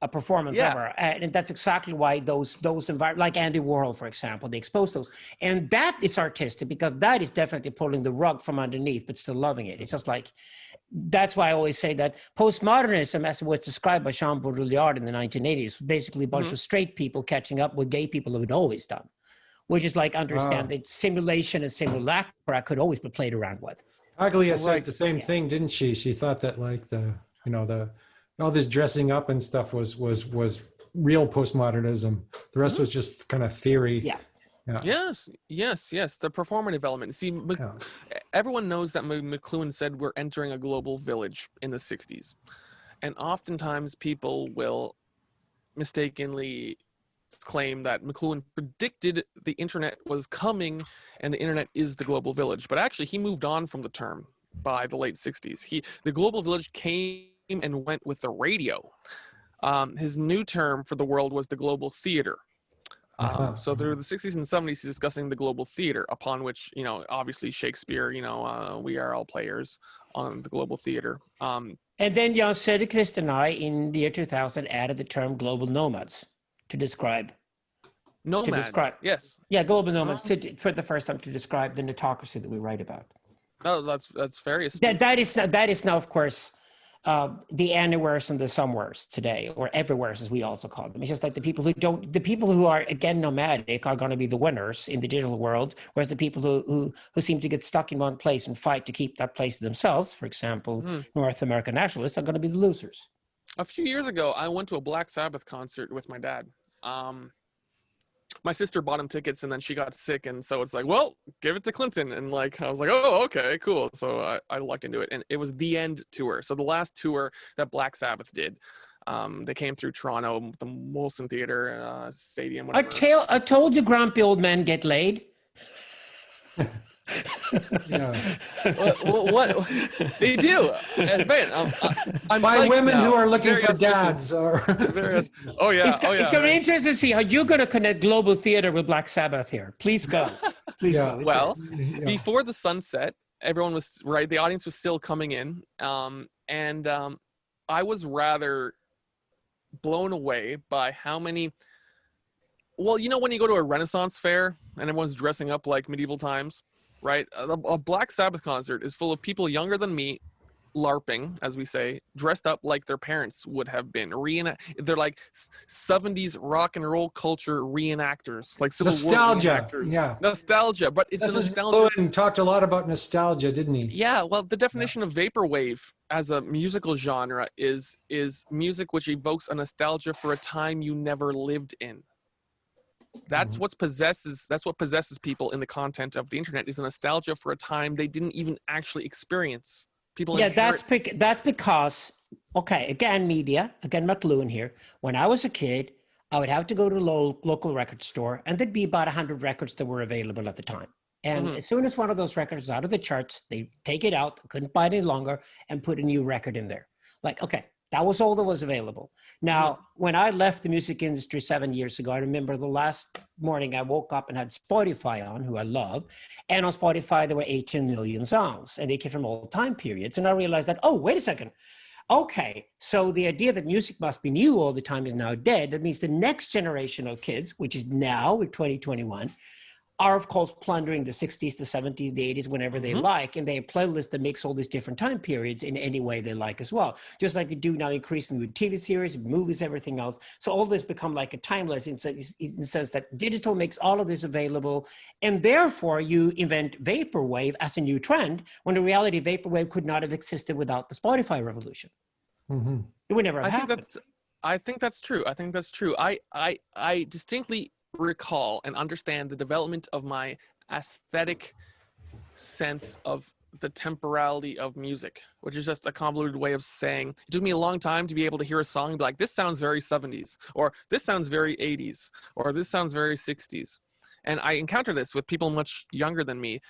a performance ever, and that's exactly why those environments, like Andy Warhol, for example, they expose those, and that is artistic because that is definitely pulling the rug from underneath, but still loving it. It's just like, that's why I always say that postmodernism, as it was described by Jean Baudrillard in the 1980s, basically a bunch of straight people catching up with gay people have always done, which is like understand that simulation and simulacra could always be played around with. Aglia said the same thing, didn't she? She thought that like the all this dressing up and stuff was real postmodernism. The rest was just kind of theory. Yeah. Yeah. Yes. The performative element. See, everyone knows that Mcluhan said we're entering a global village in the 60s. And oftentimes people will mistakenly claim that Mcluhan predicted the internet was coming and the internet is the global village. But actually, he moved on from the term by the late 60s. The global village came and went with the radio. His new term for the world was the global theater. So through the 60s and 70s, he's discussing the global theater, upon which, obviously Shakespeare, we are all players on the global theater. And then Jan Söderqvist and I, in the year 2000, added the term global nomads to describe. Nomads, yes. Yeah, global nomads, for the first time, to describe the netocracy that we write about. Oh, that's very astute. That is now, of course, the anywheres and the somewheres today, or everywheres as we also call them. It's just like the people who are again nomadic are going to be the winners in the digital world, whereas the people who seem to get stuck in one place and fight to keep that place to themselves, for example, North American nationalists, are going to be the losers. A few years ago, I went to a Black Sabbath concert with my dad. My sister bought him tickets and then she got sick, and so it's like, well, give it to Clinton. And I was like, oh, okay, cool. So I lucked into it, and it was the End tour. So the last tour that Black Sabbath did, they came through Toronto, the Molson Theatre Stadium. Whatever. I told you, grumpy old men get laid. Yeah. What they do? I'm by women now. who are looking Very for dads. Or oh yeah. It's going to be interesting to see how you're going to connect global theater with Black Sabbath here. Please go. Please go. Well, before the sunset, everyone was right. The audience was still coming in, and I was rather blown away by how many. Well, when you go to a Renaissance fair and everyone's dressing up like medieval times. Right, a Black Sabbath concert is full of people younger than me, LARPing, as we say, dressed up like their parents would have been. They're like 70s rock and roll culture reenactors, like Civil nostalgia. War reenactors. Yeah, nostalgia. But it's nostalgia. Mcluhan talked a lot about nostalgia, didn't he? Yeah. Well, the definition of vaporwave as a musical genre is music which evokes a nostalgia for a time you never lived in. That's what possesses people in the content of the internet, is a nostalgia for a time they didn't even actually experience. People. Yeah, that's because, okay, again, Mcluhan here. When I was a kid, I would have to go to the local record store, and there'd be about 100 records that were available at the time. And as soon as one of those records was out of the charts, they take it out, couldn't buy it any longer, and put a new record in there. Like, okay, that was all that was available. Now, when I left the music industry 7 years ago, I remember the last morning I woke up and had Spotify on, who I love. And on Spotify, there were 18 million songs, and they came from all time periods. And I realized that, oh, wait a second. Okay, so the idea that music must be new all the time is now dead. That means the next generation of kids, which is now with 2021, are, of course, plundering the 60s, the 70s, the 80s, whenever they like, and they have playlists that mix all these different time periods in any way they like as well, just like they do now increasingly with TV series, movies, everything else. So all this become like a timeless in the sense that digital makes all of this available, and therefore you invent vaporwave as a new trend, when in reality vaporwave could not have existed without the Spotify revolution. It would never have happened. I think that's true. I distinctly recall and understand the development of my aesthetic sense of the temporality of music, which is just a convoluted way of saying it took me a long time to be able to hear a song and be like, this sounds very 70s, or this sounds very 80s, or this sounds very 60s. And I encounter this with people much younger than me.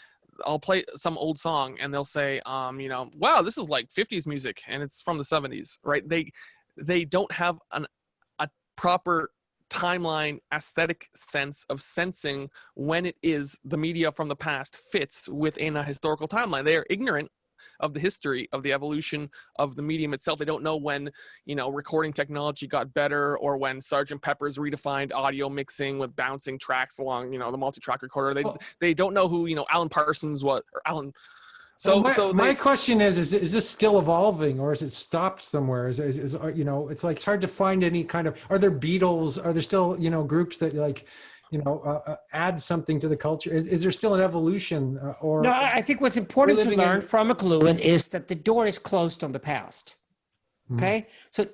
I'll play some old song and they'll say, wow, this is like 50s music and it's from the 70s, right? They don't have a proper timeline aesthetic sense of sensing when it is the media from the past fits within a historical timeline. They are ignorant of the history of the evolution of the medium itself. They don't know when, recording technology got better, or when Sgt. Pepper's redefined audio mixing with bouncing tracks along, the multi-track recorder. They don't know who, Alan Parsons was, or Alan. So my question is this still evolving, or is it stopped somewhere? Is it's like, it's hard to find any kind of, are there Beatles? Are there still, groups that add something to the culture? Is there still an evolution? Or no, I think what's important to learn from Mcluhan is that the door is closed on the past. Okay, so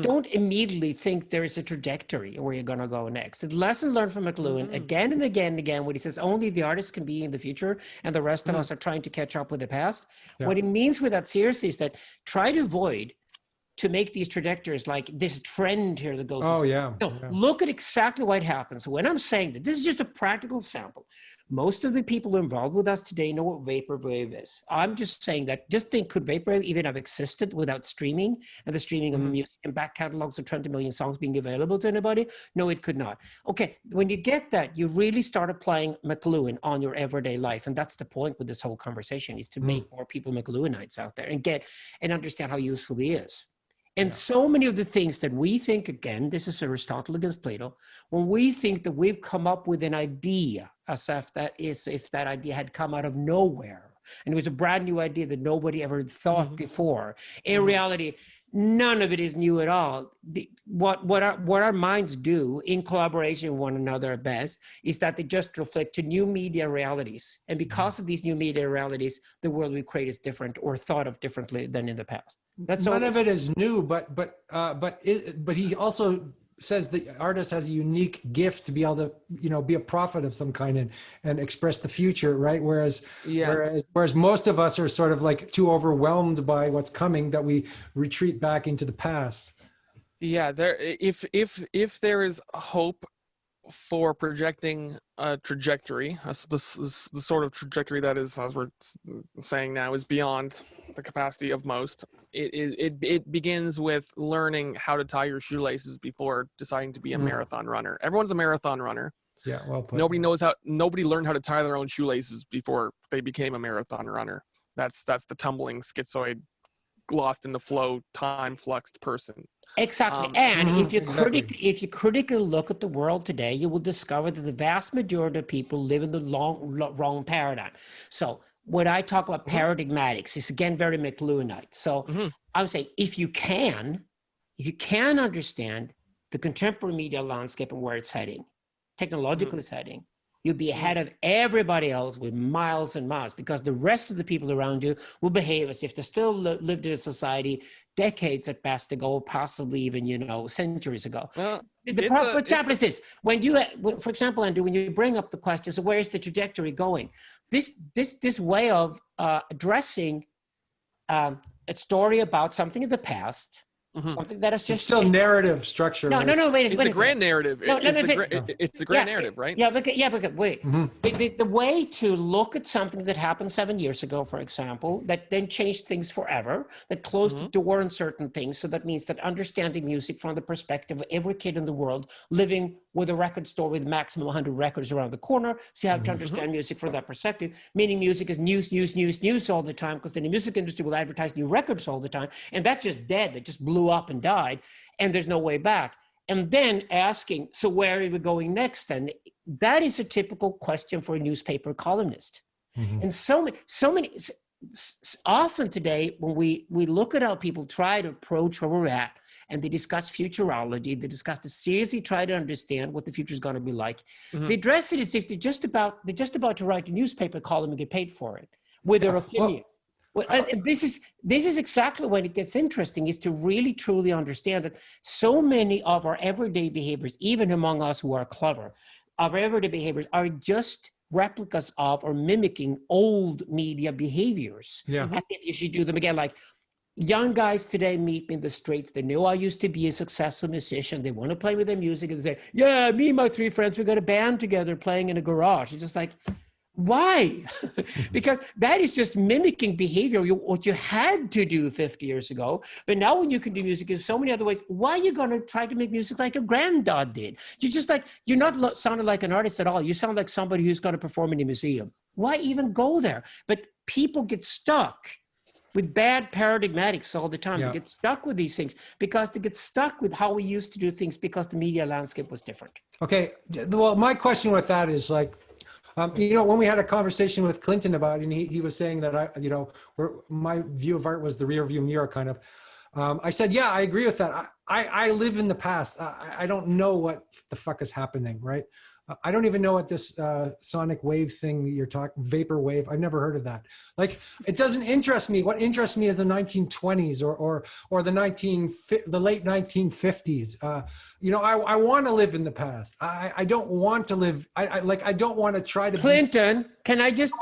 don't immediately think there is a trajectory where you're going to go next. The lesson learned from Mcluhan again and again and again, when he says only the artist can be in the future and the rest of us are trying to catch up with the past. Yeah. What he means with that seriously is that try to avoid to make these trajectories like this trend here that goes. Oh, yeah. No, look at exactly what happens. When I'm saying that, this is just a practical sample. Most of the people involved with us today know what vaporwave is. I'm just saying that, just think, could vaporwave even have existed without streaming and the streaming of music and back catalogs of 20 million songs being available to anybody? No, it could not. Okay, when you get that, you really start applying Mcluhan on your everyday life. And that's the point with this whole conversation, is to make more people Mcluhanites out there and get and understand how useful he is. And so many of the things that we think, again, this is Aristotle against Plato, when we think that we've come up with an idea, as if that idea had come out of nowhere, and it was a brand new idea that nobody ever thought before. In reality, none of it is new at all. What our minds do in collaboration with one another at best is that they just reflect to new media realities. And because of these new media realities, the world we create is different or thought of differently than in the past. That's none of it is new, but he also says the artist has a unique gift to be able to, be a prophet of some kind and express the future, right? Whereas most of us are sort of like too overwhelmed by what's coming that we retreat back into the past. Yeah, if there is hope for projecting a trajectory, the sort of trajectory that is, as we're saying now, is beyond the capacity of most. It begins with learning how to tie your shoelaces before deciding to be a marathon runner. Everyone's a marathon runner. Yeah, well put. Nobody learned how to tie their own shoelaces before they became a marathon runner. That's the tumbling, schizoid, lost in the flow, time fluxed person. Exactly. And if you critically look at the world today, you will discover that the vast majority of people live in the wrong paradigm. So when I talk about paradigmatics, it's again very Mcluhanite. So I would say if you can understand the contemporary media landscape and where it's heading, technologically it's heading, you'll be ahead of everybody else with miles and miles, because the rest of the people around you will behave as if they still lived in a society decades at best ago, possibly even, centuries ago. Well, for example, is this. When you, for example, Andrew, when you bring up the question, so where is the trajectory going? This way of addressing a story about something in the past, something that is just still narrative structure. No, wait. It's a grand narrative. It's the grand narrative, right? But wait. The way to look at something that happened 7 years ago, for example, that then changed things forever, that closed the door on certain things. So that means that understanding music from the perspective of every kid in the world living with a record store with maximum 100 records around the corner. So you have to understand music from that perspective, meaning music is news all the time, because then the music industry will advertise new records all the time. And that's just dead. That just blew up and died, and there's no way back. And then asking, so where are we going next then? That is a typical question for a newspaper columnist. And so many, often today, when we look at how people try to approach where we're at, and they discuss futurology, they discuss to seriously try to understand what the future is going to be like, they address it as if they're just about to write a newspaper column and get paid for it with their opinion. And this is exactly when it gets interesting, is to really truly understand that so many of our everyday behaviors, even among us who are clever, our everyday behaviors are just replicas of or mimicking old media behaviors. As if you should do them again. Like young guys today meet me in the streets. They know I used to be a successful musician. They want to play with their music, and they say, yeah, me and my 3 friends, we got a band together playing in a garage. It's just like, why? Because that is just mimicking behavior, what you had to do 50 years ago. But now when you can do music in so many other ways, why are you going to try to make music like your granddad did? You're not sounding like an artist at all. You sound like somebody who's going to perform in a museum. Why even go there? But people get stuck with bad paradigmatics all the time. They get stuck with these things because they get stuck with how we used to do things because the media landscape was different. Okay. Well, my question with that is like, when we had a conversation with Clinton about it, and he was saying that my view of art was the rear view mirror kind of. I said, yeah, I agree with that. I live in the past. I don't know what the fuck is happening, right? I don't even know what this sonic wave thing you're talking, vapor wave. I've never heard of that. Like, it doesn't interest me. What interests me is the 1920s or the late 1950s. You know, I want to live in the past. I don't want to live. I don't want to try to. Clinton, can I just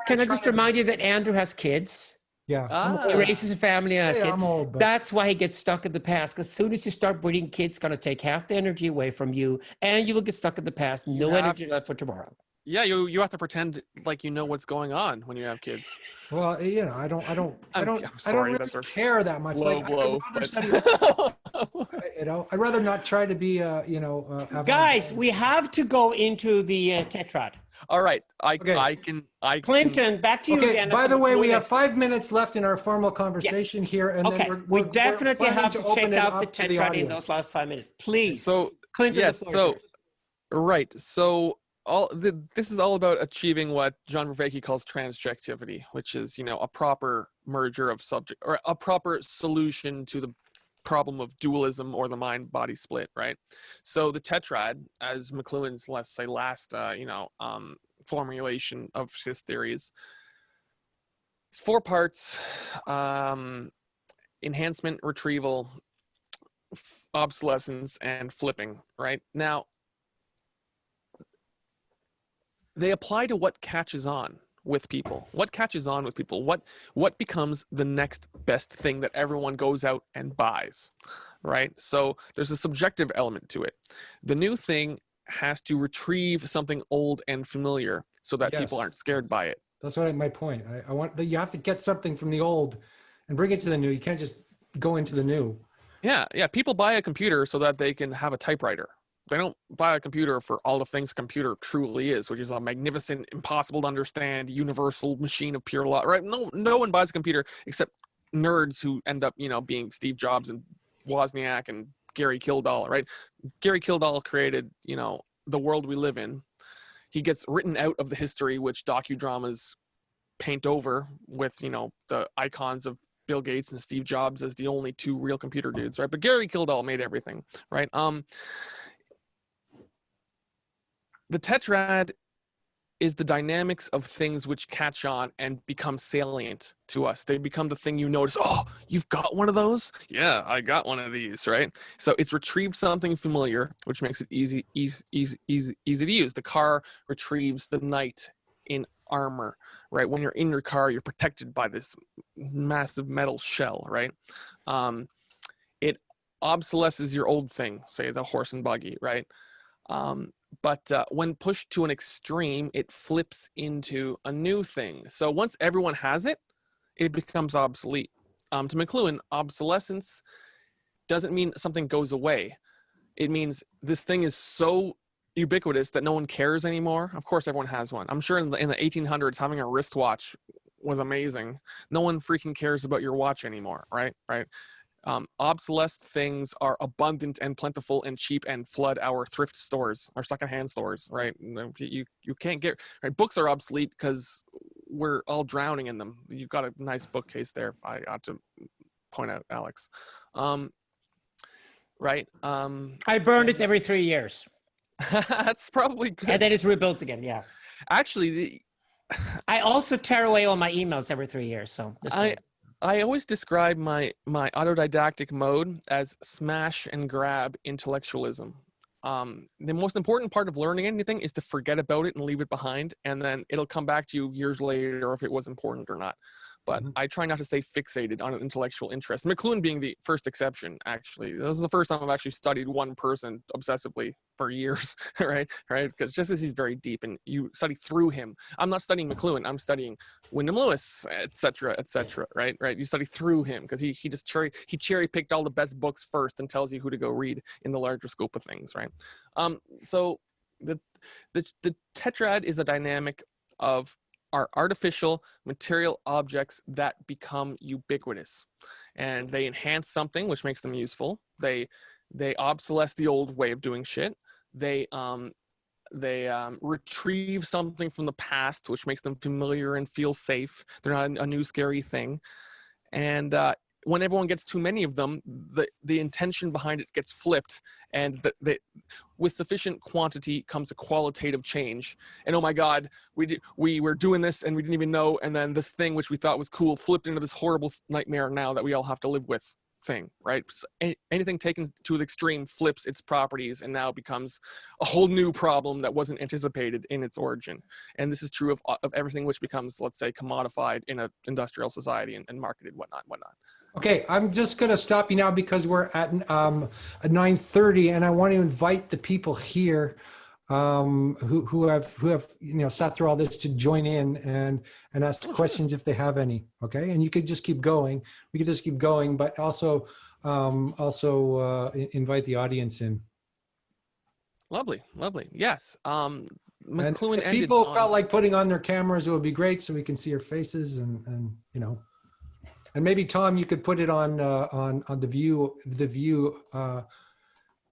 remind you that Andrew has kids? Yeah, He raises a family and has kids. I'm old, but That's why he gets stuck in the past. Because as soon as you start breeding kids, it's going to take half the energy away from you, and you will get stuck in the past. No energy left for tomorrow. Yeah, you have to pretend like you know what's going on when you have kids. well, you know, I don't sorry, really that's a care that much. low Like, blow, I'd rather but- study, you know, I'd rather not try to be, you know, Guys, we have to go into the tetrad. All right, I can. Clinton, back to you Okay, again. by the way, we have 5 minutes left in our formal conversation here, and Okay, then we we're definitely planning have to open check it out the up to the tetrad in audience. those last 5 minutes. Please. So Clinton, yes, the floor is yours. right. So this is all about achieving what John Vervaeke calls transjectivity, which is, you know, a proper merger of subject, or a proper solution to the problem of dualism or the mind-body split, right? So the tetrad, as Mcluhan's last formulation of his theories, it's 4 parts: enhancement, retrieval, obsolescence, and flipping. Right now, they apply to what catches on with people. What catches on with people? What becomes the next best thing that everyone goes out and buys, right? So there's a subjective element to it. The new thing has to retrieve something old and familiar so that people aren't scared by it. That's what my point. I want that you have to get something from the old and bring it to the new. You can't just go into the new. Yeah. People buy a computer so that they can have a typewriter. They don't buy a computer for all the things a computer truly is, which is a magnificent, impossible to understand, universal machine of pure law, right? No one buys a computer except nerds who end up, you know, being Steve Jobs and Wozniak and Gary Kildall, right? Gary Kildall created, you know, the world we live in. He gets written out of the history which docudramas paint over with, you know, the icons of Bill Gates and Steve Jobs as the only 2 real computer dudes, right? But Gary Kildall made everything, right? The tetrad is the dynamics of things which catch on and become salient to us. They become the thing you notice. Oh, you've got one of those? Yeah, I got one of these, right? So it's retrieved something familiar, which makes it easy to use. The car retrieves the knight in armor, right? When you're in your car, you're protected by this massive metal shell, right? It obsolesces your old thing, say the horse and buggy, right? But when pushed to an extreme, it flips into a new thing. So once everyone has it, it becomes obsolete. To Mcluhan, obsolescence doesn't mean something goes away. It means this thing is so ubiquitous that no one cares anymore. Of course, everyone has one. I'm sure in the 1800s, having a wristwatch was amazing. No one freaking cares about your watch anymore, right? Obsolete things are abundant and plentiful and cheap and flood our thrift stores, our secondhand stores, right? You can't get, right? Books are obsolete because we're all drowning in them. You've got a nice bookcase there, if I ought to point out, Alex. Right? I burned it every 3 years. That's probably good. And then it's rebuilt again, yeah. Actually, I also tear away all my emails every 3 years, so. I always describe my autodidactic mode as smash and grab intellectualism. The most important part of learning anything is to forget about it and leave it behind, and then it'll come back to you years later if it was important or not. But I try not to stay fixated on an intellectual interest. Mcluhan being the first exception, actually. This is the first time I've actually studied one person obsessively for years, right? Because just as he's very deep and you study through him. I'm not studying Mcluhan, I'm studying Wyndham Lewis, et cetera, right? You study through him because he just cherry picked all the best books first and tells you who to go read in the larger scope of things, right? So the tetrad is a dynamic of are artificial material objects that become ubiquitous, and they enhance something which makes them useful. They obsolesce the old way of doing shit. They retrieve something from the past which makes them familiar and feel safe. They're not a new scary thing. And when everyone gets too many of them, the intention behind it gets flipped, and with sufficient quantity comes a qualitative change. And oh my God, we were doing this and we didn't even know. And then this thing, which we thought was cool, flipped into this horrible nightmare now that we all have to live with thing, right? So anything taken to the extreme flips its properties and now becomes a whole new problem that wasn't anticipated in its origin. And this is true of everything which becomes, let's say, commodified in an industrial society and marketed, whatnot. Okay, I'm just going to stop you now because we're at 9:30, and I want to invite the people here who have sat through all this to join in and ask questions if they have any. Okay, and you could just keep going. We could just keep going, but also invite the audience in. Lovely. Yes. Mcluhan and if ended people on, felt like putting on their cameras, it would be great so we can see your faces and you know. And maybe Tom, you could put it on the view,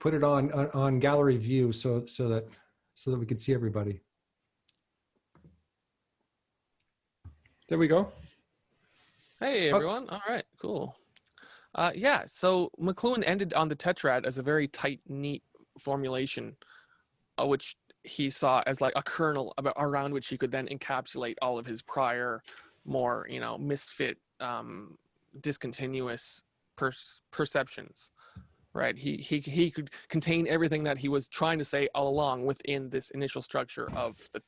put it on gallery view so that we could see everybody. There we go. Hey everyone. All right, cool. Yeah, so Mcluhan ended on the tetrad as a very tight, neat formulation, which he saw as like a kernel around which he could then encapsulate all of his prior, more misfit, discontinuous perceptions, right? He could contain everything that he was trying to say all along within this initial structure of the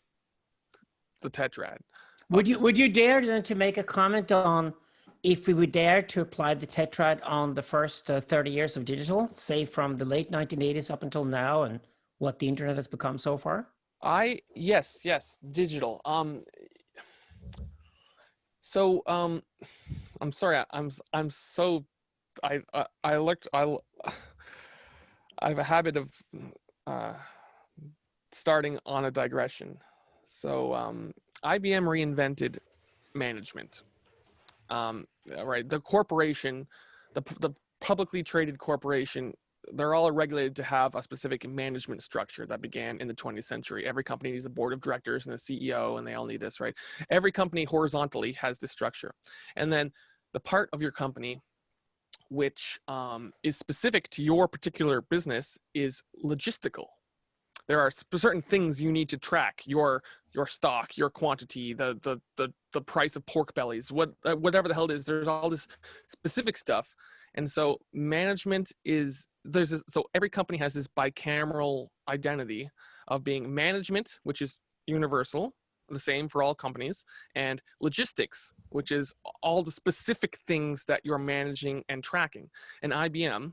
tetrad. Would you dare then to make a comment on if we would dare to apply the tetrad on the first 30 years of digital, say from the late 1980s up until now, and what the internet has become so far? Yes, digital. So I'm sorry, I'm so I have a habit of starting on a digression. So IBM reinvented management. Right, the corporation, the publicly traded corporation, they're all regulated to have a specific management structure that began in the 20th century. Every company needs a board of directors and a CEO, and they all need this, right? Every company horizontally has this structure. And then the part of your company which is specific to your particular business is logistical. There are certain things you need to track: your stock, your quantity, the price of pork bellies, whatever the hell it is. There's all this specific stuff, and so management is so every company has this bicameral identity of being management, which is universal, the same for all companies, and logistics, which is all the specific things that you're managing and tracking. And IBM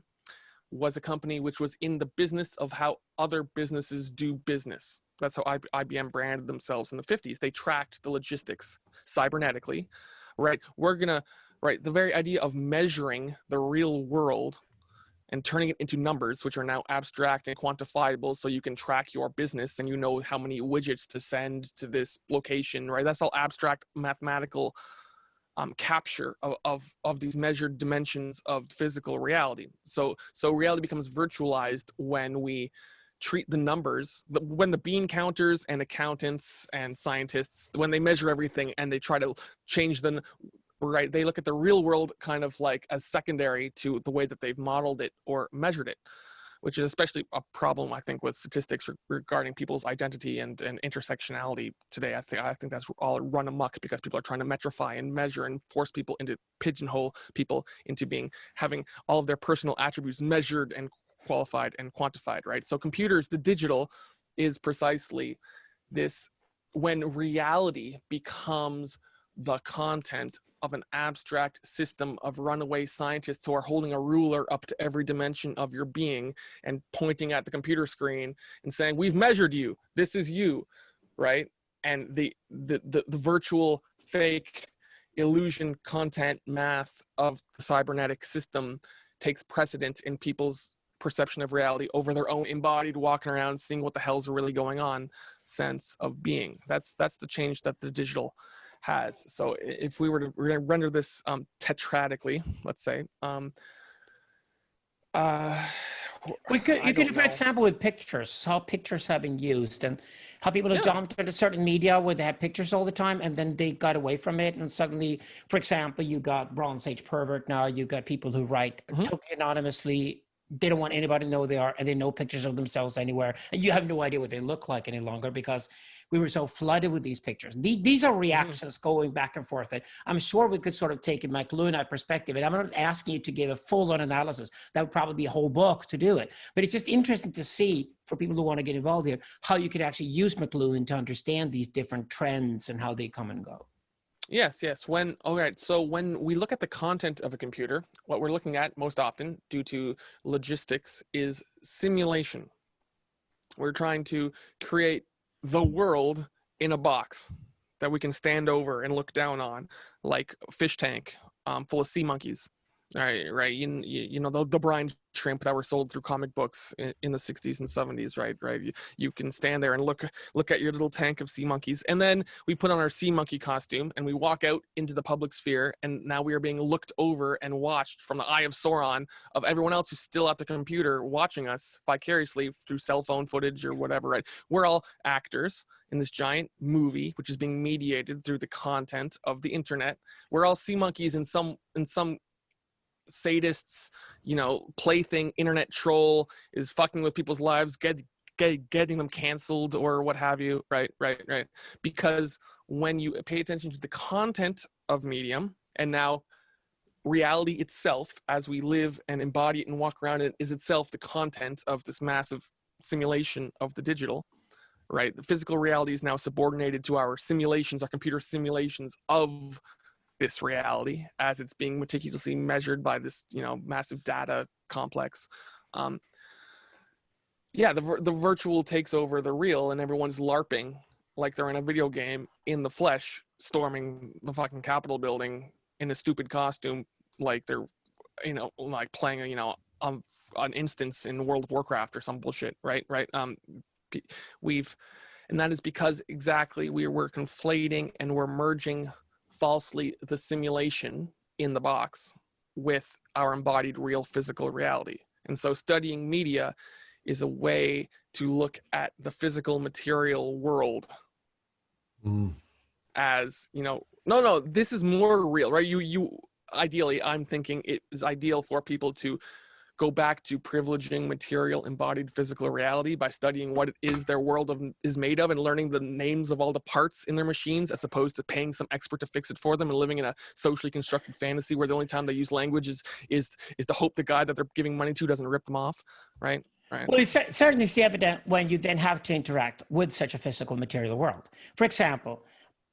was a company which was in the business of how other businesses do business. That's how IBM branded themselves in the 50s. They tracked the logistics cybernetically, right? The very idea of measuring the real world and turning it into numbers, which are now abstract and quantifiable, so you can track your business and you know how many widgets to send to this location, right? That's all abstract mathematical capture of these measured dimensions of physical reality. So reality becomes virtualized when we treat the numbers, when the bean counters and accountants and scientists, when they measure everything and they try to change them, right? They look at the real world kind of like as secondary to the way that they've modeled it or measured it, which is especially a problem, I think, with statistics regarding people's identity and intersectionality today. I think that's all run amok because people are trying to metrify and measure and force people into pigeonhole people into having all of their personal attributes measured and qualified and quantified, right? So computers, the digital, is precisely this: when reality becomes the content of an abstract system of runaway scientists who are holding a ruler up to every dimension of your being and pointing at the computer screen and saying, "We've measured you. This is you," right? And the virtual, fake, illusion, content, math of the cybernetic system takes precedence in people's perception of reality over their own embodied walking around seeing what the hell's really going on sense of being. That's the change that the digital has. So if we were to render this tetradically, let's say, you could, for example, with pictures, how pictures have been used and how people have jumped into certain media where they had pictures all the time and then they got away from it. And suddenly, for example, you got Bronze Age pervert. Now you got people who write totally anonymously they don't want anybody to know who they are, and they know pictures of themselves anywhere, and you have no idea what they look like any longer because we were so flooded with these pictures. These are reactions going back and forth. And I'm sure we could sort of take a Mcluhan perspective, and I'm not asking you to give a full-on analysis. That would probably be a whole book to do it. But it's just interesting to see, for people who want to get involved here, how you could actually use Mcluhan to understand these different trends and how they come and go. Yes. All right. So when we look at the content of a computer, what we're looking at most often, due to logistics, is simulation. We're trying to create the world in a box that we can stand over and look down on, like a fish tank full of sea monkeys. Right. You know, the brine shrimp that were sold through comic books in the 60s and 70s, right? You can stand there and look at your little tank of sea monkeys. And then we put on our sea monkey costume and we walk out into the public sphere. And now we are being looked over and watched from the eye of Sauron of everyone else who's still at the computer watching us vicariously through cell phone footage or whatever, right? We're all actors in this giant movie, which is being mediated through the content of the internet. We're all sea monkeys in some sadists, you know, plaything internet troll is fucking with people's lives, getting them canceled or what have you, right? Because when you pay attention to the content of medium, and now reality itself as we live and embody it and walk around it is itself the content of this massive simulation of the digital, right? The physical reality is now subordinated to our simulations, our computer simulations of this reality as it's being meticulously measured by this, you know, massive data complex. The virtual takes over the real, and everyone's LARPing like they're in a video game in the flesh, storming the fucking Capitol building in a stupid costume, like they're, you know, like playing, you know, an instance in World of Warcraft or some bullshit, right? And that is because exactly we're conflating and we're merging falsely the simulation in the box with our embodied real physical reality. And so studying media is a way to look at the physical material world as, you know, no, this is more real, right? You ideally, I'm thinking it is ideal for people to go back to privileging material embodied physical reality by studying what it is their world is made of and learning the names of all the parts in their machines, as opposed to paying some expert to fix it for them and living in a socially constructed fantasy where the only time they use language is to hope the guy that they're giving money to doesn't rip them off, right? Well, it's certainly evident when you then have to interact with such a physical material world. For example,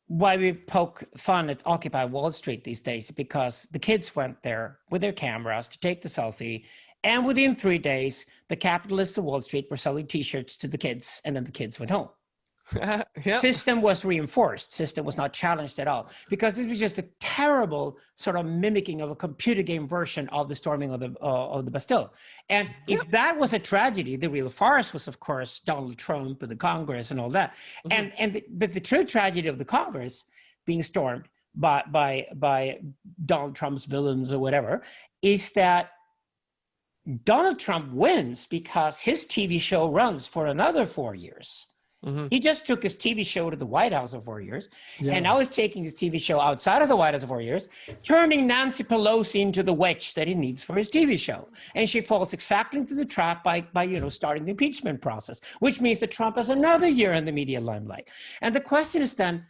why we poke fun at Occupy Wall Street these days, because the kids went there with their cameras to take the selfie. And within 3 days, the capitalists of Wall Street were selling T-shirts to the kids, and then the kids went home. Yep. System was reinforced. System was not challenged at all, because this was just a terrible sort of mimicking of a computer game version of the storming of the Bastille. And if that was a tragedy, the real farce was, of course, Donald Trump and the Congress and all that. But the true tragedy of the Congress being stormed by Donald Trump's villains or whatever is that Donald Trump wins because his TV show runs for another 4 years. He just took his TV show to the White House for 4 years, and now he's taking his TV show outside of the White House for 4 years, turning Nancy Pelosi into the witch that he needs for his TV show. And she falls exactly into the trap by starting the impeachment process, which means that Trump has another year in the media limelight. And the question is then,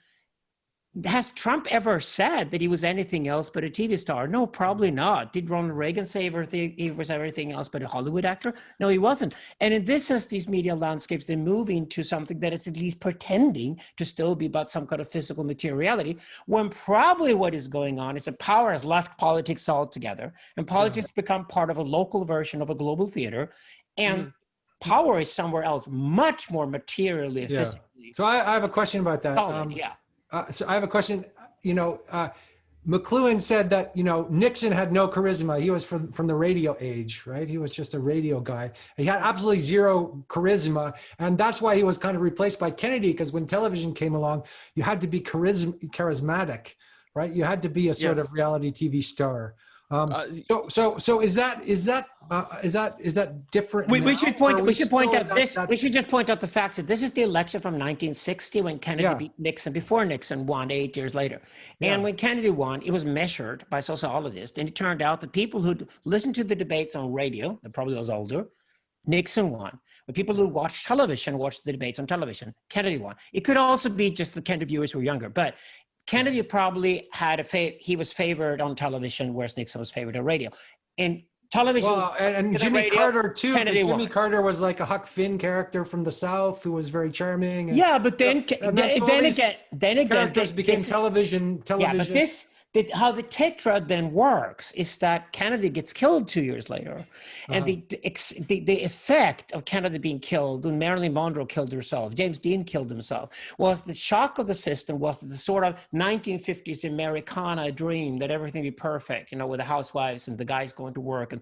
has Trump ever said that he was anything else but a TV star? No, probably not. Did Ronald Reagan say he was everything else but a Hollywood actor? No, he wasn't. And in this sense, these media landscapes, they move into something that is at least pretending to still be about some kind of physical materiality, when probably what is going on is that power has left politics altogether, and politics become part of a local version of a global theater, and power is somewhere else, much more materially, physically. So I have a question about that. So I have a question. Mcluhan said that, Nixon had no charisma. He was from the radio age, right? He was just a radio guy. He had absolutely zero charisma. And that's why he was kind of replaced by Kennedy, because when television came along, you had to be charismatic, right? You had to be a sort of reality TV star. So is that different? We should point. now, or We should point still out this. We should just point out the fact that this is the election from 1960 when Kennedy beat Nixon. Before Nixon won 8 years later, and when Kennedy won, it was measured by sociologists, and it turned out that people who listened to the debates on radio, that probably was older, Nixon won. But people who watched television watched the debates on television, Kennedy won. It could also be just the Kennedy viewers who were younger, but Kennedy probably had he was favored on television, whereas Nixon was favored on radio. And television, well, and Jimmy Carter too. Jimmy Carter was like a Huck Finn character from the South who was very charming. And, yeah, but then again, characters became television. Yeah, but how the tetrad then works is that Kennedy gets killed 2 years later, and the effect of Kennedy being killed, when Marilyn Monroe killed herself, James Dean killed himself, was the shock of the system was the sort of 1950s Americana dream that everything be perfect, with the housewives and the guys going to work, and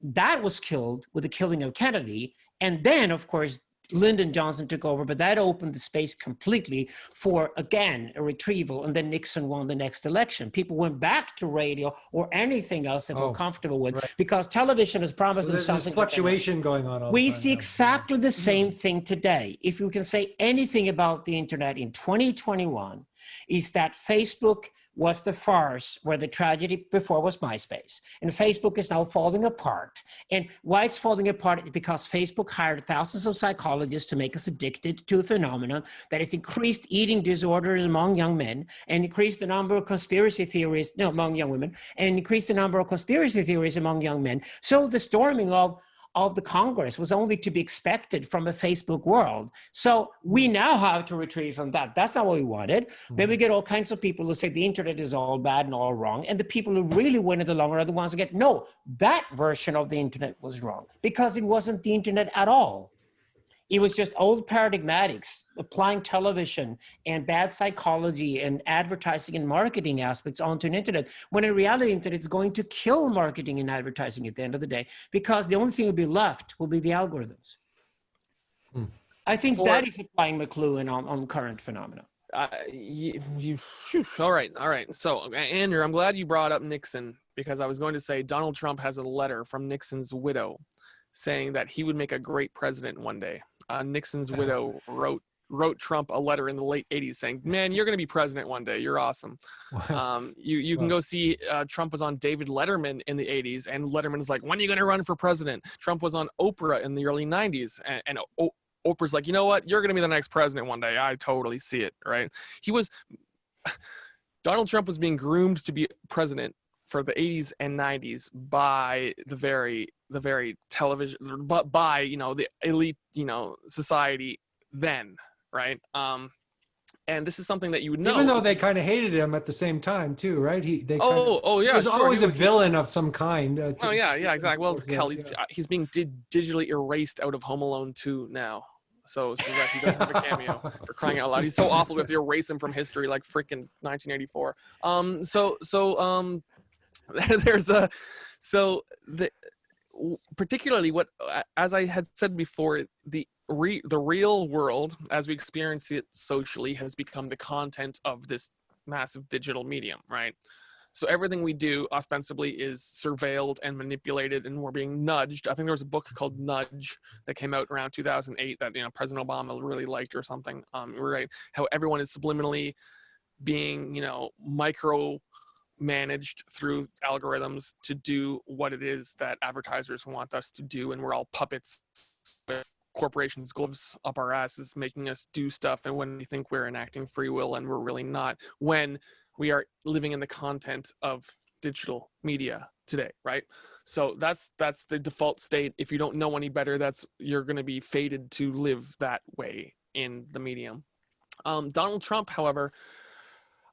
that was killed with the killing of Kennedy, and then of course Lyndon Johnson took over, but that opened the space completely for, again, a retrieval, and then Nixon won the next election. People went back to radio or anything else they felt comfortable with, because television has promised them something. There's fluctuation going on all we the time see now. exactly the same thing today. If you can say anything about the internet in 2021, is that Facebook was the farce where the tragedy before was MySpace. And Facebook is now falling apart. And why it's falling apart is because Facebook hired thousands of psychologists to make us addicted to a phenomenon that has increased eating disorders among young men and increased the number of conspiracy theories among young women and increased the number of conspiracy theories among young men. So the storming of the Congress was only to be expected from a Facebook world. So we now have to retrieve from that. That's not what we wanted. Then we get all kinds of people who say the internet is all bad and all wrong. And the people who really win in the long run are the ones who get, no, that version of the internet was wrong because it wasn't the internet at all. It was just old paradigmatics, applying television and bad psychology and advertising and marketing aspects onto an internet, when in reality, the internet is going to kill marketing and advertising at the end of the day, because the only thing will be left will be the algorithms. I think that is applying Mcluhan on current phenomena. All right. So, Andrew, I'm glad you brought up Nixon, because I was going to say Donald Trump has a letter from Nixon's widow saying that he would make a great president one day. Nixon's widow wrote Trump a letter in the late 80s saying, man, you're going to be president one day. You're awesome. You can go see Trump was on David Letterman in the 80s, and Letterman's like, when are you going to run for president? Trump was on Oprah in the early 90s, and Oprah's like, you know what? You're going to be the next president one day. I totally see it, right? Donald Trump was being groomed to be president for the 80s and 90s by the very television, but by the elite society then, right? And this is something that you would know, even though they kind of hated him at the same time too, right? He was sure. always a villain of some kind. Exactly. Well, hell, he's being digitally erased out of Home Alone 2 now. So that he doesn't have a cameo, for crying out loud. He's so awful we have to erase him from history like freaking 1984. Particularly what, as I had said before, the real world as we experience it socially has become the content of this massive digital medium, right? So everything we do ostensibly is surveilled and manipulated, and we're being nudged. I think there was a book called Nudge that came out around 2008 that President Obama really liked or something. Right? How everyone is subliminally being micro managed through algorithms to do what it is that advertisers want us to do, and we're all puppets with corporations' gloves up our asses making us do stuff, and when we think we're enacting free will and we're really not, when we are living in the content of digital media today, right? So that's the default state. If you don't know any better, you're going to be fated to live that way in the medium. Donald Trump, however,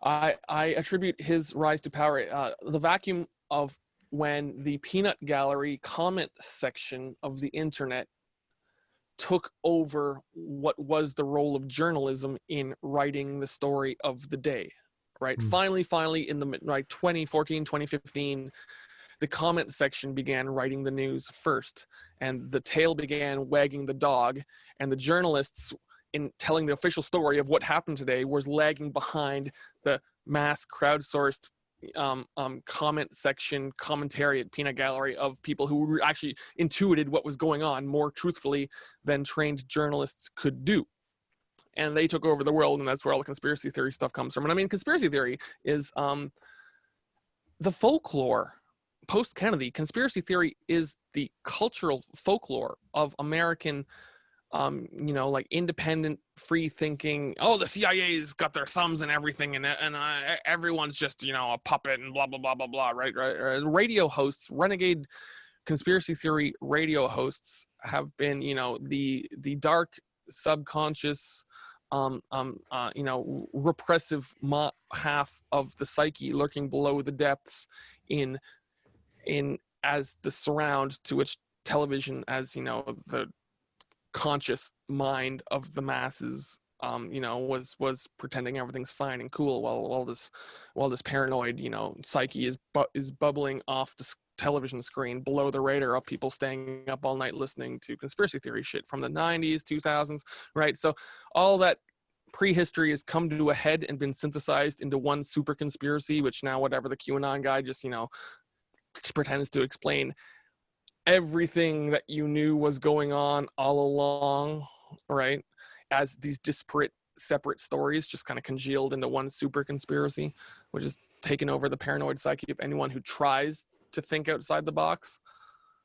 I attribute his rise to power, the vacuum of when the peanut gallery comment section of the internet took over what was the role of journalism in writing the story of the day, right? Finally, in the 2014, 2015, the comment section began writing the news first, and the tail began wagging the dog, and the journalists in telling the official story of what happened today was lagging behind the mass crowdsourced comment section commentary at Peanut Gallery of people who actually intuited what was going on more truthfully than trained journalists could do. And they took over the world, and that's where all the conspiracy theory stuff comes from. And I mean, conspiracy theory is the folklore. Post-Kennedy, conspiracy theory is the cultural folklore of American, like independent, free-thinking. Oh, the CIA's got their thumbs in everything, and everyone's just a puppet and blah blah blah blah blah. Right. Radio hosts, renegade conspiracy theory radio hosts have been, the dark subconscious, repressive half of the psyche lurking below the depths in as the surround to which television, as the conscious mind of the masses, was pretending everything's fine and cool while this paranoid psyche is bubbling off the television screen below the radar of people staying up all night listening to conspiracy theory shit from the 90s, 2000s, right? So all that prehistory has come to a head and been synthesized into one super conspiracy, which now whatever the QAnon guy just pretends to explain everything that you knew was going on all along, right, as these disparate separate stories just kind of congealed into one super conspiracy, which is taken over the paranoid psyche of anyone who tries to think outside the box.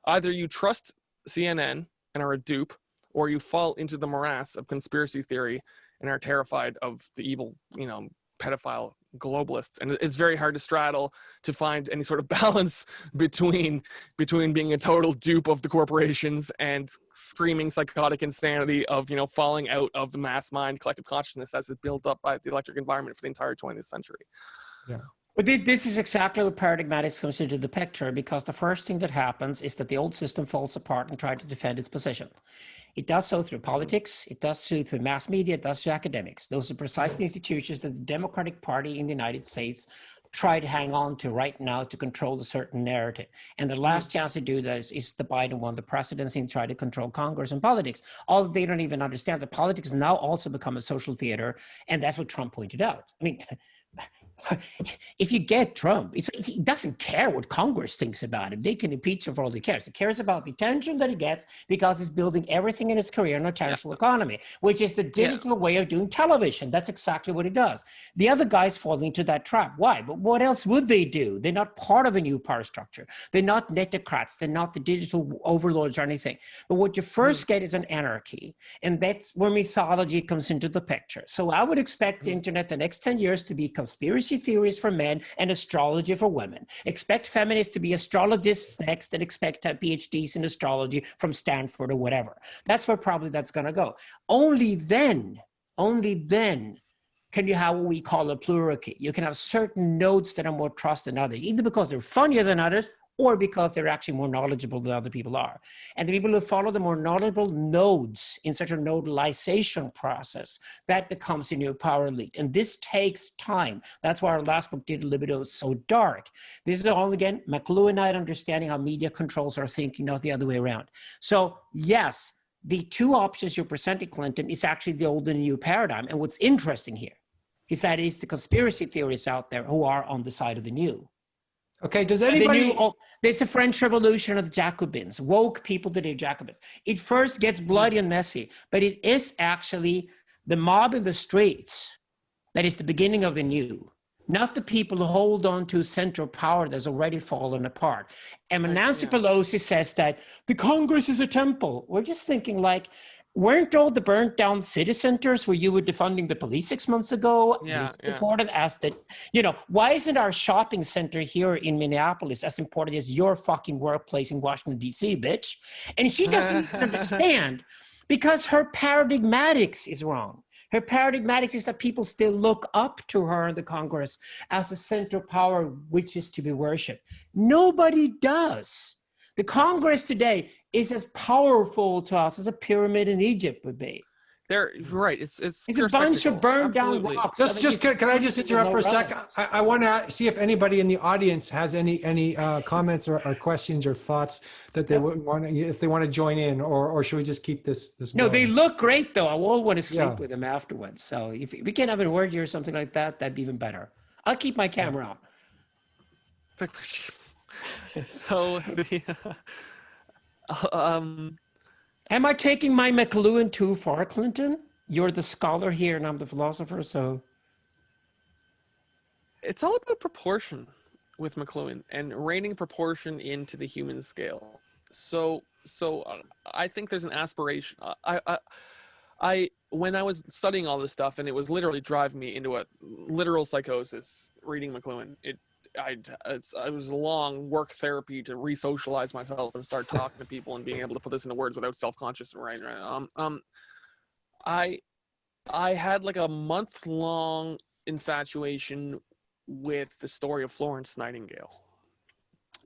Either you trust CNN and are a dupe, or you fall into the morass of conspiracy theory and are terrified of the evil, pedophile globalists. And it's very hard to straddle, to find any sort of balance between being a total dupe of the corporations and screaming psychotic insanity of falling out of the mass mind, collective consciousness as it's built up by the electric environment for the entire 20th century. Yeah. But this is exactly what paradigmatics comes into the picture, because the first thing that happens is that the old system falls apart and tries to defend its position. It does so through politics, it does so through mass media, it does through academics. Those are precisely institutions that the Democratic Party in the United States try to hang on to right now to control a certain narrative. And the last chance to do that is the Biden won the presidency and try to control Congress and politics. All they don't even understand that politics now also become a social theater, and that's what Trump pointed out. I mean, if you get Trump, he doesn't care what Congress thinks about him. They can impeach him for all he cares. He cares about the attention that he gets because he's building everything in his career on a territorial economy, which is the digital way of doing television. That's exactly what he does. The other guys fall into that trap. Why? But what else would they do? They're not part of a new power structure. They're not netocrats. They're not the digital overlords or anything. But what you first get is an anarchy. And that's where mythology comes into the picture. So I would expect the internet the next 10 years to be conspiracy theories for men and astrology for women. Expect feminists to be astrologists next, and expect to have PhDs in astrology from Stanford or whatever. That's where probably that's going to go. Only then can you have what we call a plurality. You can have certain nodes that are more trusted than others, either because they're funnier than others or because they're actually more knowledgeable than other people are. And the people who follow the more knowledgeable nodes in such a nodalization process, that becomes a new power elite. And this takes time. That's why our last book, Libido, is so dark. This is all, again, Mcluhanite understanding how media controls our thinking, not the other way around. So yes, the two options you're presenting, Clinton, is actually the old and new paradigm. And what's interesting here is that it's the conspiracy theorists out there who are on the side of the new. Okay, does anybody... There's a French Revolution of the Jacobins, woke people to the Jacobins. It first gets bloody and messy, but it is actually the mob in the streets that is the beginning of the new, not the people who hold on to central power that's already fallen apart. And when Nancy Pelosi says that the Congress is a temple, we're just thinking like, weren't all the burnt down city centers where you were defunding the police 6 months ago important as that, why isn't our shopping center here in Minneapolis as important as your fucking workplace in Washington, D.C., bitch? And she doesn't even understand because her paradigmatics is wrong. Her paradigmatics is that people still look up to her in the Congress as the central power which is to be worshipped. Nobody does. The Congress today is as powerful to us as a pyramid in Egypt would be. They're right. It's a bunch of burned down rocks. Can I just interrupt for a second? I want to see if anybody in the audience has any comments or questions or thoughts that they would want, if they want to join in, or should we just keep this No, going? they look great though. I will want to sleep with them afterwards. So if we can have a word here or something like that, that'd be even better. I'll keep my camera on. So the Am I taking my Mcluhan too far, Clinton? You're the scholar here and I'm the philosopher, so. it's all about proportion with Mcluhan and reining proportion into the human scale. So I think there's an aspiration. I when I was studying all this stuff, and it was literally driving me into a literal psychosis reading Mcluhan. It was a long work therapy to re-socialize myself and start talking to people and being able to put this into words without self-conscious and right. I had like a month-long infatuation with the story of Florence Nightingale.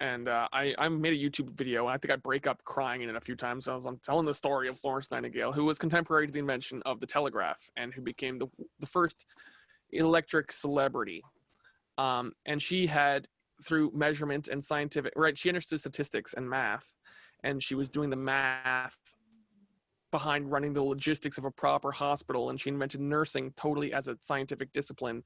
And I made a YouTube video, and I think I break up crying in it a few times. So I'm telling the story of Florence Nightingale, who was contemporary to the invention of the telegraph and who became the first electric celebrity. And she had, through measurement and scientific, right, she understood statistics and math, and she was doing the math behind running the logistics of a proper hospital, and she invented nursing totally as a scientific discipline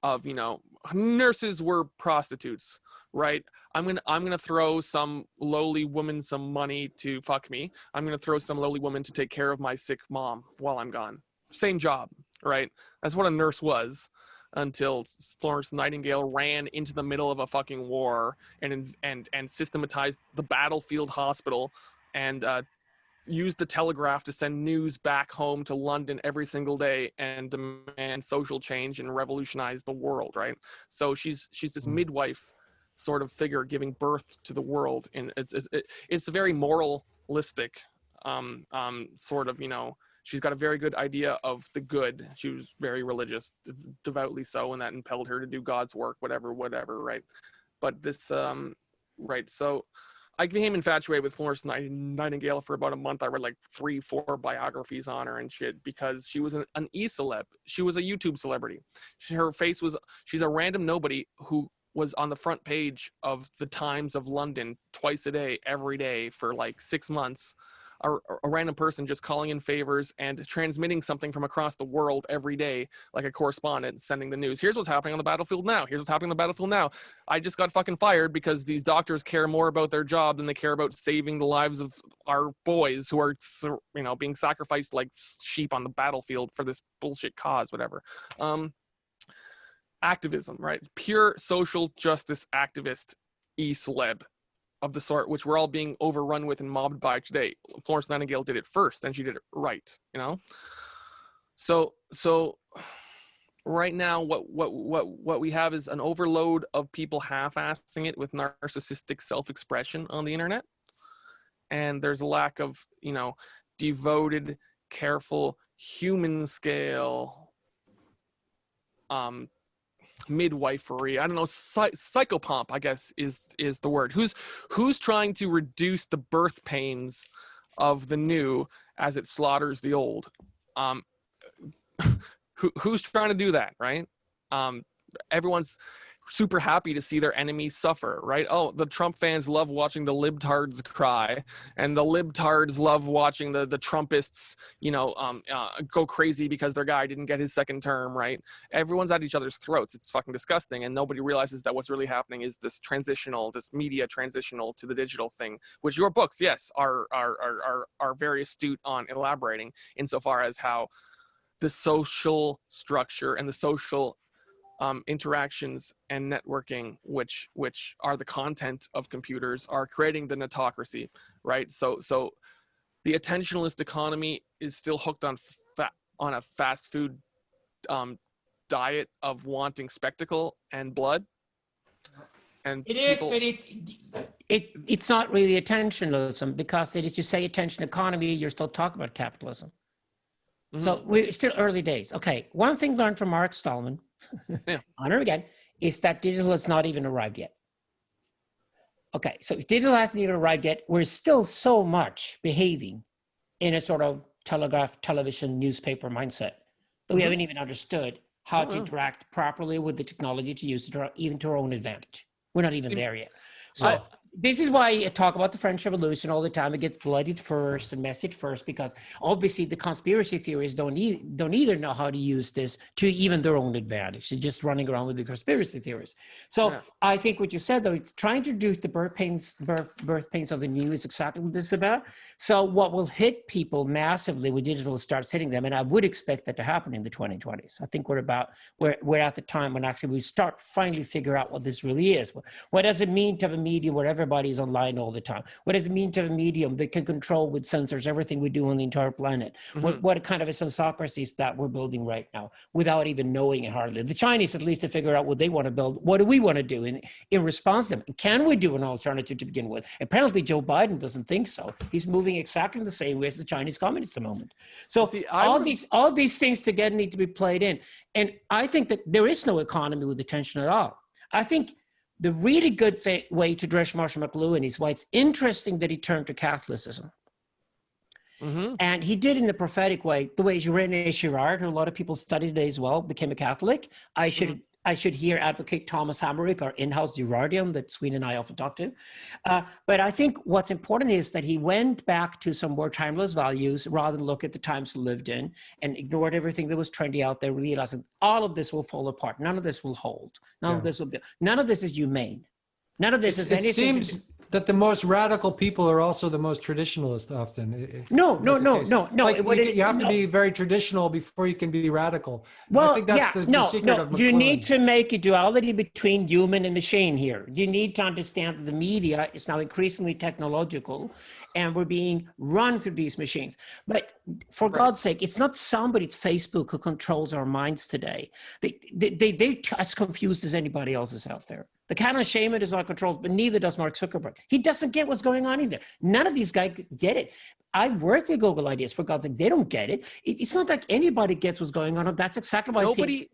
of, you know, nurses were prostitutes, right? I'm gonna throw some lowly woman some money to fuck me. I'm gonna throw some lowly woman to take care of my sick mom while I'm gone. Same job, right? That's what a nurse was, until Florence Nightingale ran into the middle of a fucking war and systematized the battlefield hospital and used the telegraph to send news back home to London every single day and demand social change and revolutionize the world, right? So she's this midwife sort of figure giving birth to the world, and it's a very moralistic sort of, you know, she's got a very good idea of the good. She was very religious, devoutly so, and that impelled her to do God's work, whatever, right? But this, right, so I became infatuated with Florence Nightingale for about a month. I read like 3-4 biographies on her and shit because she was an e-celeb. She was a YouTube celebrity. Her face was, she's a random nobody who was on the front page of the Times of London twice a day, every day for like 6 months. A random person just calling in favors and transmitting something from across the world every day, like a correspondent sending the news. Here's what's happening on the battlefield now. Here's what's happening on the battlefield now. I just got fucking fired because these doctors care more about their job than they care about saving the lives of our boys who are, you know, being sacrificed like sheep on the battlefield for this bullshit cause, whatever. Activism, right? Pure social justice activist e-celeb of the sort which we're all being overrun with and mobbed by today. Florence Nightingale did it first, and she did it right, you know? So right now what we have is an overload of people half-assing it with narcissistic self-expression on the internet. And there's a lack of, you know, devoted, careful, human scale midwifery. I don't know, psychopomp, I guess is the word. Who's trying to reduce the birth pains of the new as it slaughters the old? Who's trying to do that, right? Everyone's super happy to see their enemies suffer, right? Oh, the Trump fans love watching the libtards cry, and the libtards love watching the Trumpists, you know, go crazy because their guy didn't get his second term, right? Everyone's at each other's throats. It's fucking disgusting, and nobody realizes that what's really happening is this media transitional to the digital thing, which your books, yes, are very astute on elaborating insofar as how the social structure and the social interactions and networking, which are the content of computers, are creating the netocracy, right? So the attentionalist economy is still hooked on a fast food diet of wanting spectacle and blood. And it is, but it's not really attentionalism, because as you say attention economy, you're still talking about capitalism. Mm-hmm. So we're still early days. Okay, one thing learned from Mark Stallman, yeah, on and again, is that digital has not even arrived yet. Okay, so if digital hasn't even arrived yet, we're still so much behaving in a sort of telegraph, television, newspaper mindset that we haven't even understood how to interact properly with the technology to use it even to our own advantage. We're not even there yet. So this is why I talk about the French Revolution all the time. It gets bloodied first and messed first, because obviously the conspiracy theories don't either know how to use this to even their own advantage. They're just running around with the conspiracy theories. So Yeah. I think what you said, though, it's trying to reduce the birth pains of the new is exactly what this is about. So what will hit people massively when digital starts hitting them, and I would expect that to happen in the 2020s. I think we're at the time when actually we start finally figure out what this really is. What does it mean to have a medium where everybody's online all the time? What does it mean to have a medium that can control with sensors everything we do on the entire planet? What kind of a sensocracy is that we're building right now without even knowing it hardly? The Chinese, at least, to figure out what they want to build. What do we want to do in response to them? Can we do an alternative to begin with? Apparently, Joe Biden doesn't think so. He's moving exactly the same way as the Chinese communists at the moment. So all these things together need to be played in. And I think that there is no economy with attention at all. I think the really good way to address Marshall McLuhan is why it's interesting that he turned to Catholicism. And he did in the prophetic way, the way René Girard, who a lot of people study today as well, became a Catholic. I should here advocate Thomas Hammerich, our in-house Girardian that Sweeny and I often talk to. But I think what's important is that he went back to some more timeless values rather than look at the times he lived in and ignored everything that was trendy out there, realizing all of this will fall apart. None of this will hold. None of this is humane. None of this is anything. It seems that the most radical people are also the most traditionalist often. No. Like you have to be very traditional before you can be radical. Well, I think that's the secret of McLuhan. You need to make a duality between human and machine here. You need to understand that the media is now increasingly technological and we're being run through these machines. But for God's sake, it's not somebody at Facebook who controls our minds today. They're as confused as anybody else is out there. The Canon Shaman is not controlled, but neither does Mark Zuckerberg. He doesn't get what's going on either. None of these guys get it. I work with Google Ideas, for God's sake. They don't get it. It's not like anybody gets what's going on. That's exactly why I think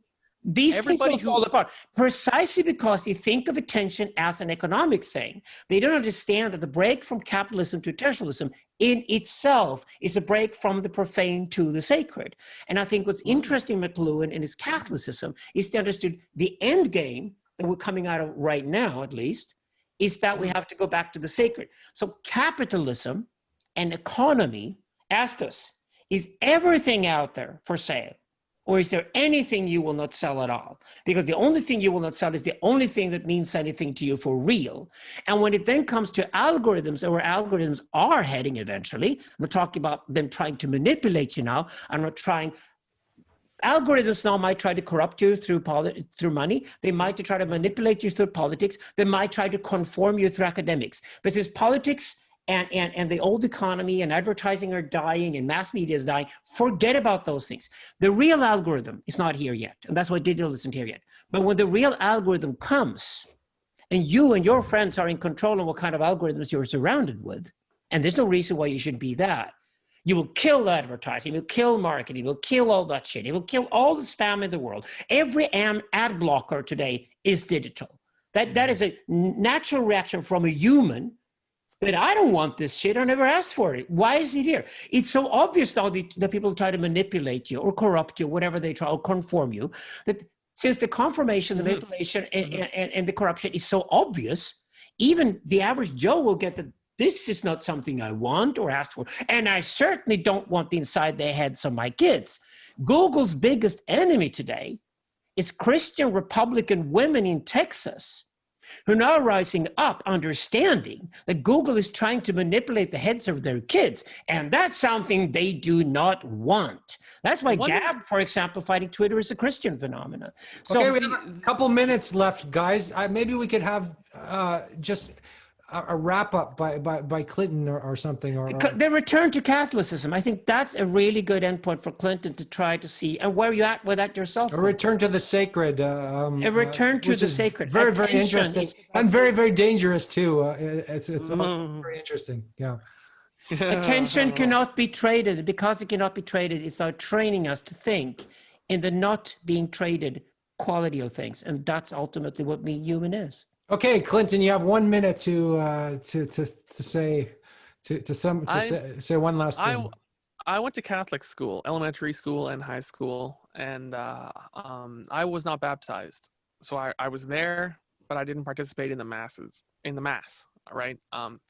these things will fall apart. Precisely because they think of attention as an economic thing. They don't understand that the break from capitalism to traditionalism in itself is a break from the profane to the sacred. And I think what's interesting in McLuhan and his Catholicism is they understood the end game that we're coming out of right now, at least, is that we have to go back to the sacred. So capitalism and economy asked us, is everything out there for sale? Or is there anything you will not sell at all? Because the only thing you will not sell is the only thing that means anything to you for real. And when it then comes to algorithms, or where algorithms are heading eventually, I'm not talking about them trying to manipulate you now. I'm not trying. Algorithms now might try to corrupt you through money. They might try to manipulate you through politics. They might try to conform you through academics. But since politics and the old economy and advertising are dying and mass media is dying, forget about those things. The real algorithm is not here yet. And that's why digital isn't here yet. But when the real algorithm comes, and you and your friends are in control of what kind of algorithms you're surrounded with, and there's no reason why you should be that, you will kill advertising, you'll kill marketing, you'll kill all that shit. It will kill all the spam in the world. Every ad blocker today is digital. That is a natural reaction from a human that I don't want this shit. I never asked for it. Why is it here? It's so obvious now that people try to manipulate you or corrupt you, whatever they try, or conform you, that since the confirmation, the manipulation, and the corruption is so obvious, even the average Joe will get that this is not something I want or asked for. And I certainly don't want the inside their heads of my kids. Google's biggest enemy today is Christian Republican women in Texas who are now rising up, understanding that Google is trying to manipulate the heads of their kids. And that's something they do not want. That's why Gab, for example, fighting Twitter is a Christian phenomenon. So, okay, we have a couple minutes left, guys. Maybe we could have just a wrap up by Clinton or something. The return to Catholicism. I think that's a really good endpoint for Clinton to try to see. And where are you at with that yourself? A return to the sacred. A return to the sacred. Very, very interesting. And very, very dangerous too. It's very interesting. Yeah. Attention cannot be traded. Because it cannot be traded, it's now training us to think in the not being traded quality of things. And that's ultimately what being human is. Okay, Clinton, you have 1 minute to say one last thing. I went to Catholic school, elementary school and high school, and I was not baptized. So I was there, but I didn't participate in the mass. right?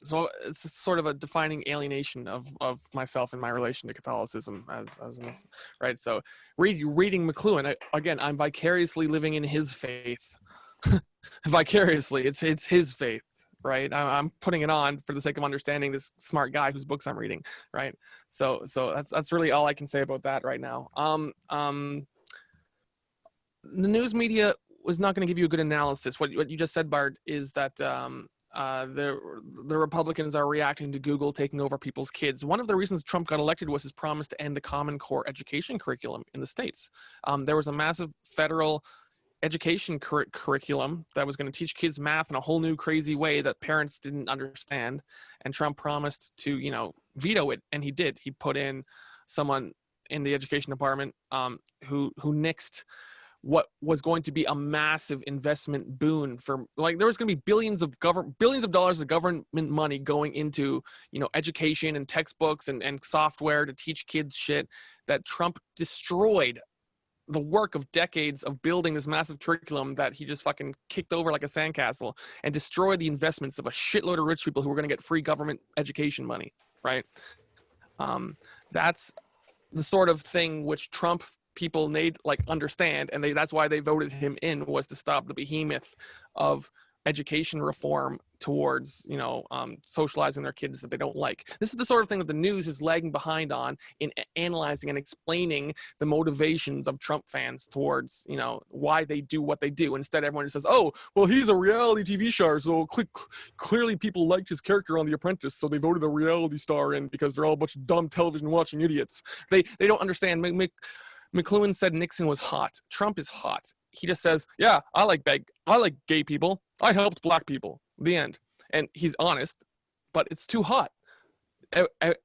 So it's sort of a defining alienation of myself and my relation to Catholicism as an, right? So reading Mcluhan, again, I'm vicariously living in his faith. Vicariously, it's his faith, right? I'm putting it on for the sake of understanding this smart guy whose books I'm reading, right? So that's really all I can say about that right now. The news media was not going to give you a good analysis. What you just said, Bart, is that the Republicans are reacting to Google taking over people's kids. One of the reasons Trump got elected was his promise to end the Common Core education curriculum in the States. There was a massive federal education curriculum that was going to teach kids math in a whole new crazy way that parents didn't understand, and Trump promised to, veto it, and he did. He put in someone in the education department who nixed what was going to be a massive investment boon for, like, there was going to be billions of dollars of government money going into, education and textbooks and software to teach kids shit that Trump destroyed. The work of decades of building this massive curriculum that he just fucking kicked over like a sandcastle and destroyed the investments of a shitload of rich people who were going to get free government education money, right? That's the sort of thing which Trump people need, understand, and that's why they voted him in, was to stop the behemoth of education reform towards socializing their kids that they don't like. This is the sort of thing that the news is lagging behind on in analyzing and explaining the motivations of Trump fans towards why they do what they do. Instead, everyone just says, oh, well, he's a reality TV star, so clearly people liked his character on The Apprentice, so they voted a reality star in because they're all a bunch of dumb television watching idiots. They don't understand. Mcluhan said Nixon was hot. Trump is hot. He just says, yeah, I like gay people. I helped black people. The end. And he's honest, but it's too hot.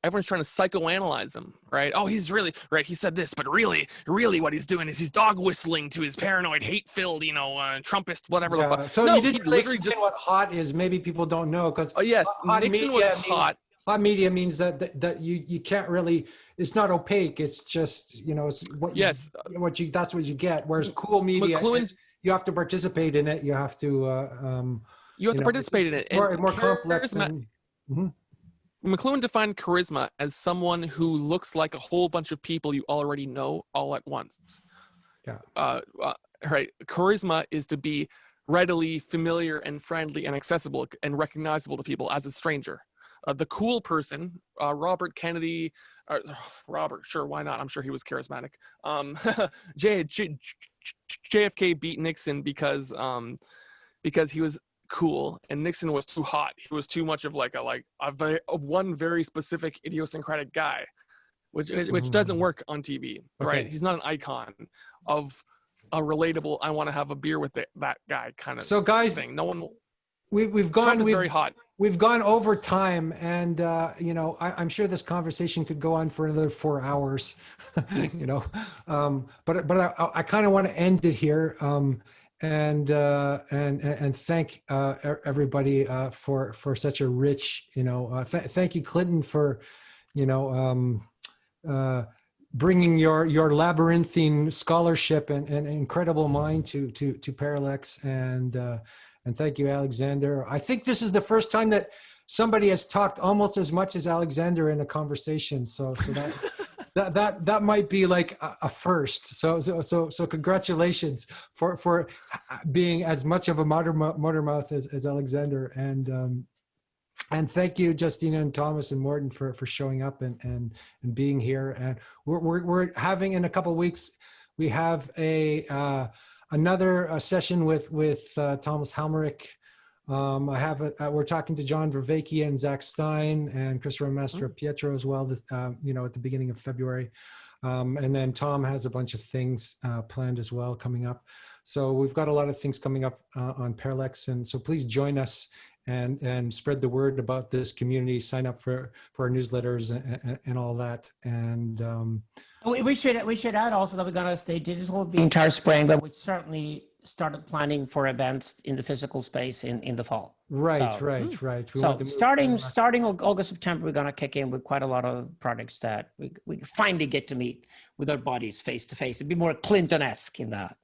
Everyone's trying to psychoanalyze him, right? Oh, he's really, right, he said this, but really what he's doing is he's dog whistling to his paranoid, hate-filled, Trumpist, whatever the fuck. So no, you didn't really explain what hot is. Maybe people don't know, because yes, Nixon was hot. Hot media means that you can't really, it's not opaque. It's just, it's what you, yes, that's what you get. Whereas cool media, you have to participate in it. You have to, participate in it. More complex. Mcluhan defined charisma as someone who looks like a whole bunch of people you already know all at once. Yeah. Right. Charisma is to be readily familiar and friendly and accessible and recognizable to people as a stranger. The cool person, Robert Kennedy, Robert, sure, why not? I'm sure he was charismatic. JFK beat Nixon because he was cool, and Nixon was too hot. He was too much of one very specific idiosyncratic guy, which doesn't work on TV, right? Okay. He's not an icon of a relatable, I want to have a beer with that guy kind of so guys thing. No one. We've gone very hot. We've gone over time, and I'm sure this conversation could go on for another 4 hours. But I kind of want to end it here, and thank everybody for such a rich, thank you, Clinton, for bringing your labyrinthine scholarship and incredible mind to Parallax, and thank you, Alexander. I think this is the first time that somebody has talked almost as much as Alexander in a conversation. So that might be like a first. So congratulations for being as much of a motor mouth as Alexander. And thank you, Justina and Thomas and Morton, for showing up and being here. And we're having, in a couple of weeks, we have another session with Thomas Halmerick. We're talking to John Vervaeke and Zach Stein and Christopher Mastro Pietro as well, at the beginning of February. And then Tom has a bunch of things planned as well coming up. So we've got a lot of things coming up on Parallax. And so please join us and spread the word about this community. Sign up for our newsletters and all that. And we should add also that we're going to stay digital the entire spring, but we certainly started planning for events in the physical space in the fall. Right. So starting August, September, we're going to kick in with quite a lot of projects that we finally get to meet with our bodies face to face. It'd be more Clinton-esque in that.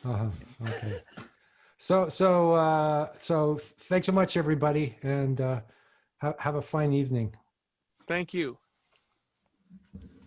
Okay. So thanks so much, everybody, and have a fine evening. Thank you.